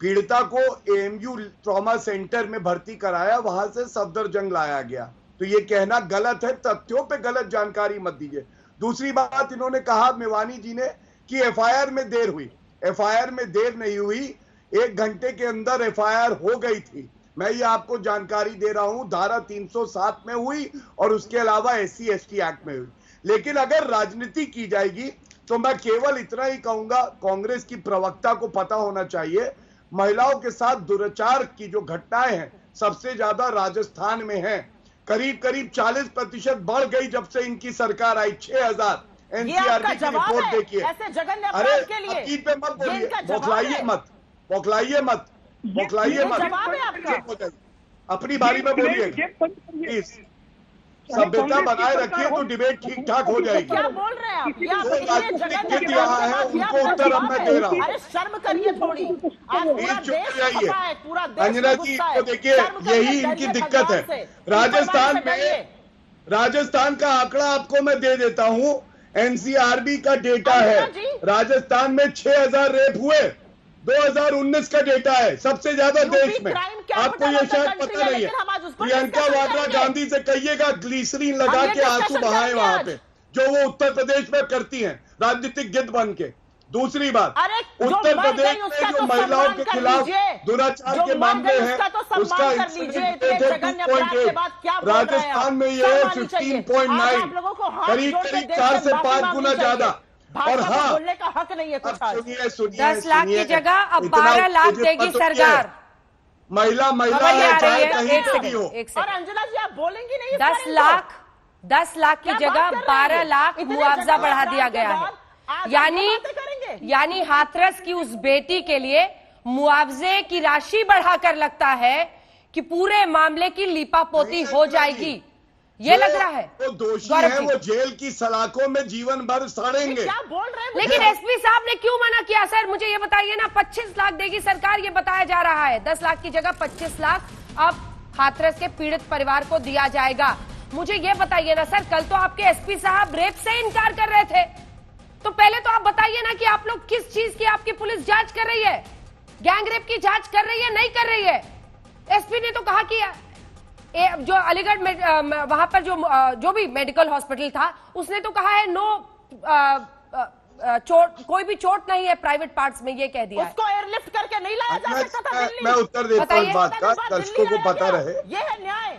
Speaker 3: पीड़िता को एएमयू ट्रॉमा सेंटर में भर्ती कराया, वहां से सफदरजंग लाया गया, तो ये कहना गलत है। तथ्यों पे गलत जानकारी मत दीजिए। दूसरी बात, इन्होंने कहा मेवानी जी ने कि एफआईआर में देर हुई। एफआईआर में देर नहीं हुई, 1 घंटे के अंदर एफआईआर हो गई थी। मैं ये आपको जानकारी दे रहा हूं, धारा 307 में हुई और उसके अलावा SC/ST एक्ट में हुई। लेकिन अगर राजनीति की जाएगी तो मैं केवल इतना ही कहूंगा, कांग्रेस की प्रवक्ता को पता होना चाहिए, महिलाओं के साथ दुराचार की जो घटनाएं हैं सबसे ज्यादा राजस्थान में हैं। करीब 40% बढ़ गई जब से इनकी सरकार आई। 6000 NCRB की रिपोर्ट देखिए। अरे अकीद पे मत बोलिए, बौखलाइए मत, अपनी बारी में बोलिए प्लीज। सभ्यता बनाए रखिए तो डिबेट ठीक ठाक हो जाएगी।
Speaker 5: क्या बोल रहे हैं आप?
Speaker 3: लिख रहा है उनको उत्तर अब मैं दे रहा हूँ।
Speaker 5: अरे शर्म करिए थोड़ी।
Speaker 3: अंजना जी तो देखिए, यही इनकी दिक्कत है। राजस्थान का आंकड़ा आपको मैं दे देता हूँ, NCRB का डेटा है। राजस्थान में 6000 रेप हुए, 2019 का डेटा है, सबसे ज्यादा देश में। आपको ये शायद पता नहीं है। प्रियंका वाड्रा गांधी से कहिएगा ग्लिसरीन लगा के आंसू बहाए वहां पे, जो वो उत्तर प्रदेश में करती हैं राजनीतिक गिद्ध बन के। दूसरी बात, उत्तर प्रदेश में जो महिलाओं के खिलाफ दुराचार के मामले हैं उसका इंसिडेंट रेट है 2.8, राजस्थान में ये है 15.9, करीब 4 से 5 गुना ज्यादा। और हाँ,
Speaker 5: बोलने का हक नहीं है।
Speaker 3: सुनिए
Speaker 1: 10 लाख की जगह अब 12 लाख देगी सरकार।
Speaker 3: महिला चाहे कहीं पे भी हो।
Speaker 5: और अंजना जी आप बोलेंगी नहीं?
Speaker 1: 10 लाख की जगह 12 लाख मुआवजा बढ़ा दिया गया है। यानी हाथरस की उस बेटी के लिए मुआवजे की राशि बढ़ाकर लगता है कि पूरे मामले की लीपापोती हो जाएगी, ये लग रहा है।
Speaker 3: वो दोषी है, वो जेल की सलाखों में जीवन भर सड़ेंगे।
Speaker 5: क्या बोल रहे हैं?
Speaker 1: लेकिन एसपी साहब ने क्यों मना किया? सर मुझे ये बताइए ना, 25 लाख देगी सरकार, ये बताया जा रहा है। 10 लाख की जगह 25 लाख अब हाथरस के पीड़ित परिवार को दिया जाएगा। मुझे ये बताइए ना सर, कल तो आपके एसपी साहब रेप से इनकार कर रहे थे, तो पहले तो आप बताइए ना कि आप लोग किस चीज की आपकी पुलिस जांच कर रही है? गैंग रेप की जांच कर रही है, नहीं कर रही है? एसपी ने तो कहा कि जो अलीगढ़ में वहां पर जो भी मेडिकल हॉस्पिटल था, उसने तो कहा है नो चोट, कोई भी चोट नहीं है प्राइवेट पार्ट्स में, ये कह दिया।
Speaker 5: उसको एयरलिफ्ट करके नहीं लाया जा सकता था दिल्ली?
Speaker 3: मैं उत्तर देता हूं इस बात का, दर्शकों को पता रहे।
Speaker 5: ये है न्याय।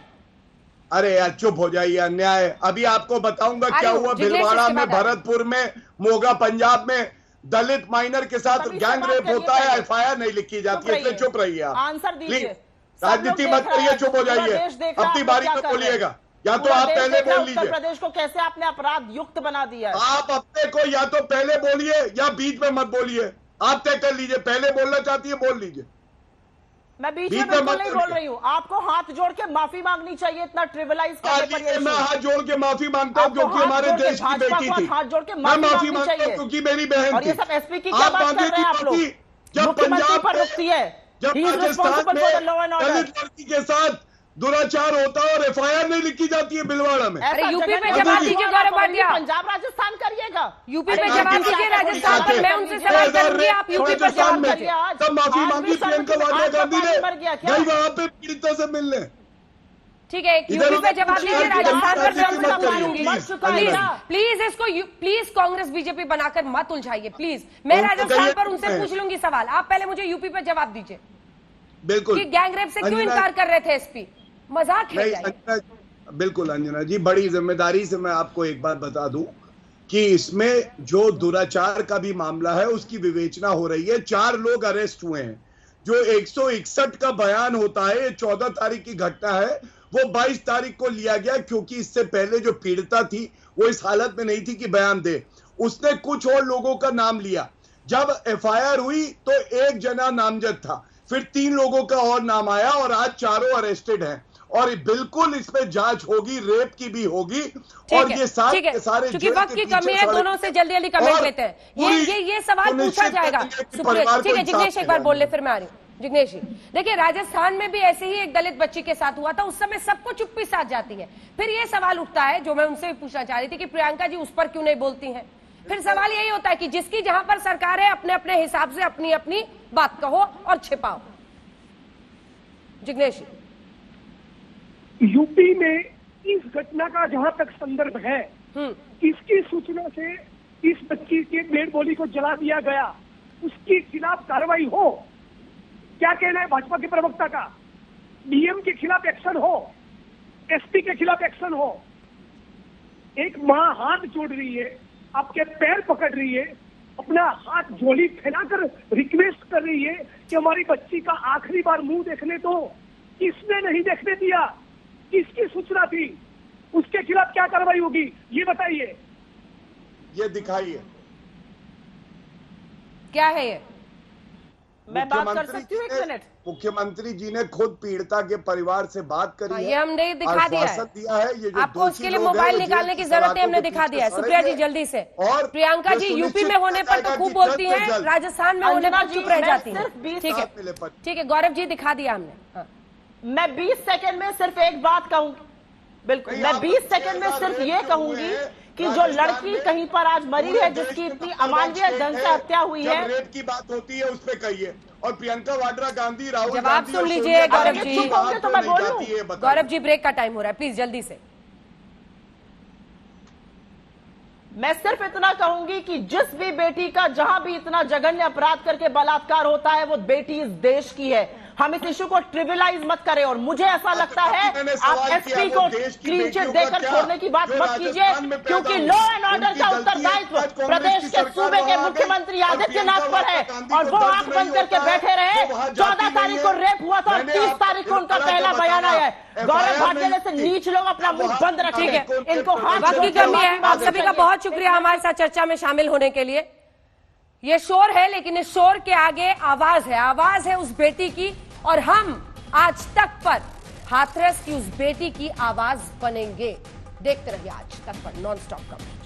Speaker 3: अरे यार चुप हो जाइए, अन्याय। अभी आपको बताऊंगा क्या हुआ भिलवाड़ा में, भरतपुर में, मोगा पंजाब में दलित माइनर के साथ गैंग रेप होता है, एफआईआर नहीं लिखी जाती है, इसलिए चुप रहिए आप।
Speaker 5: आंसर दीजिए।
Speaker 3: राजनीति मत करिए, चुप हो जाइए, अपनी बारी में बोलिएगा, या तो आप पहले बोल लीजिए।
Speaker 5: उत्तर प्रदेश को कैसे आपने अपराध युक्त बना दिया है?
Speaker 3: आप अपने को या तो पहले बोलिए या बीच में मत बोलिए, आप तय कर लीजिए। पहले बोलना चाहती है बोल लीजिए।
Speaker 5: मैं बीच में बिल्कुल नहीं बोल रही हूँ। आपको हाथ जोड़ के माफी मांगनी चाहिए, इतना ट्रिविलाइज करने पर।
Speaker 3: मैं हाथ जोड़ के माफी मांगता हूँ क्योंकि हमारे देश की बेटी थी।
Speaker 5: हाथ जोड़ के
Speaker 3: मैं माफी मांगता हूँ क्योंकि मेरी बहन
Speaker 5: और
Speaker 3: थी।
Speaker 5: ये सब एसपी की क्या बात कर रहे हैं आप लोग?
Speaker 3: जब पंजाब
Speaker 5: पर रुकती है,
Speaker 3: जब राजस्थान में दलित लड़की के साथ दुराचार होता है और एफआईआर नहीं लिखी जाती है भिलवाड़ा में।
Speaker 1: अरे यूपी पे जवाब दीजिए गौरव भाटिया।
Speaker 5: पंजाब राजस्थान करिएगा,
Speaker 1: यूपी पे जवाब दीजिए राजस्थान पर। मैं उनसे सवाल करूंगी, आप यूपी पर जवाब दीजिए।
Speaker 3: तब माफी मांगी प्रियंका वाड्रा गांधी ने, गई वहां पे पीड़ितों से मिलने।
Speaker 1: ठीक है, यूपी पे जवाब दीजिए, राजस्थान पर मैं उनसे सवाल करूंगी। प्लीज इसको प्लीज कांग्रेस बीजेपी बनाकर मत उलझाइए प्लीज। मैं राजस्थान पर उनसे पूछ लूंगी सवाल, आप पहले मुझे यूपी पर जवाब दीजिए।
Speaker 3: बिल्कुल,
Speaker 1: कि गैंग रेप से क्यों इनकार कर रहे थे एसपी? मजाक है?
Speaker 3: बिल्कुल अंजना जी, बड़ी जिम्मेदारी से मैं आपको एक बात बता दूं कि इसमें जो दुराचार का भी मामला है उसकी विवेचना हो रही है। 4 लोग अरेस्ट हुए हैं। जो 161 का बयान होता है, ये 14 तारीख की घटना है, वो 22 तारीख को लिया गया क्योंकि इससे पहले जो पीड़िता थी वो इस हालत में नहीं थी कि बयान दे। उसने कुछ और लोगों का नाम लिया। जब एफआईआर हुई तो 1 जना नामजद था, फिर 3 लोगों का और नाम आया और आज 4 अरेस्टेड हैं। और बिल्कुल इस पे जांच होगी, रेप की भी होगी। और ये सारे
Speaker 1: क्योंकि वक्त की कमी है, दोनों से जल्दी जल्दी कमेंट लेते हैं। ये सवाल पूछा जाएगा। ठीक है जिग्नेश, एक बार बोल ले फिर मैं आ रही हूँ। जिग्नेश जी, देखिए राजस्थान में भी ऐसे ही एक दलित बच्ची के साथ हुआ था, उस समय सबको चुप्पी साथ जाती है। फिर ये सवाल उठता है जो मैं उनसे भी पूछना चाह रही थी कि प्रियंका जी उस पर क्यों नहीं बोलती हैं? फिर सवाल यही होता है कि जिसकी जहां पर सरकार है, अपने अपने हिसाब से अपनी अपनी बात कहो और छिपाओ। जिग्नेश,
Speaker 8: यूपी में इस घटना का जहां तक संदर्भ है, इसकी सूचना से इस बच्ची के डेड बॉडी को जला दिया गया, उसके खिलाफ कार्रवाई हो। क्या कहना है भाजपा के प्रवक्ता का? डीएम के खिलाफ एक्शन हो, एसपी के खिलाफ एक्शन हो। एक मां हाथ जोड़ रही है, आपके पैर पकड़ रही है, अपना हाथ झोली फैलाकर रिक्वेस्ट कर रही है कि हमारी बच्ची का आखिरी बार मुंह देखने दो। किसने नहीं देखने दिया? किसकी सूचना थी? उसके खिलाफ क्या कार्रवाई होगी ये बताइए।
Speaker 3: ये दिखाइए
Speaker 1: क्या है ये?
Speaker 5: मैं बात कर सकती हूँ? 1 मिनट।
Speaker 3: मुख्यमंत्री जी ने खुद पीड़िता के परिवार से बात करी है,
Speaker 1: ये हमने दिखा दिया है।
Speaker 3: ये जो
Speaker 1: आपको उसके लिए मोबाइल निकालने की जरूरत है, हमने दिखा दिया है। सुप्रिया जी जल्दी से। और प्रियंका जी यूपी में होने पर तो खूब बोलती हैं, राजस्थान में होने पर चुप रह जाती है। ठीक है गौरव जी, दिखा दिया हमने।
Speaker 5: मैं 20 सेकंड में सिर्फ एक बात कहूंगी। बिल्कुल, मैं 20 सेकंड में सिर्फ ये कहूंगी कि जो लड़की कहीं पर आज मरी है, जिसकी इतनी अमानवीय ढंग से हत्या हुई है,
Speaker 3: रेप की बात होती है उस पे कहिए। और प्रियंका वाड्रा गांधी, राहुल
Speaker 1: जवाब सुन लीजिए गौरव जी।
Speaker 5: तो मैं बोलूं?
Speaker 1: गौरव जी ब्रेक का टाइम हो रहा है, प्लीज जल्दी से।
Speaker 5: मैं सिर्फ इतना कहूंगी कि जिस भी बेटी का जहां भी इतना जघन्य अपराध करके बलात्कार होता है, वो बेटी इस देश की है। हम इस इशू को ट्रिविलाइज मत करें। और मुझे ऐसा लगता है आप एसपी को क्लीन चिट देकर छोड़ने की बात मत कीजिए, क्योंकि लॉ एंड ऑर्डर का उत्तरदायित्व प्रदेश के सूबे के मुख्यमंत्री आदित्यनाथ पर है और वो आंख बंद करके बैठे रहे। 14 तारीख को रेप हुआ था और 30 तारीख को उनका पहला बयान आया है। गौरव भाटिया जैसे नीच लोग अपना मुंह बंद रखेंगे, इनको
Speaker 1: वक्त की कमी है। आप सभी का बहुत शुक्रिया हमारे साथ चर्चा में शामिल होने के लिए। ये शोर है, लेकिन इस शोर के आगे आवाज है, आवाज है उस बेटी की, और हम आज तक पर हाथरस की उस बेटी की आवाज बनेंगे। देखते रहिए आज तक पर नॉन स्टॉप कवरेज।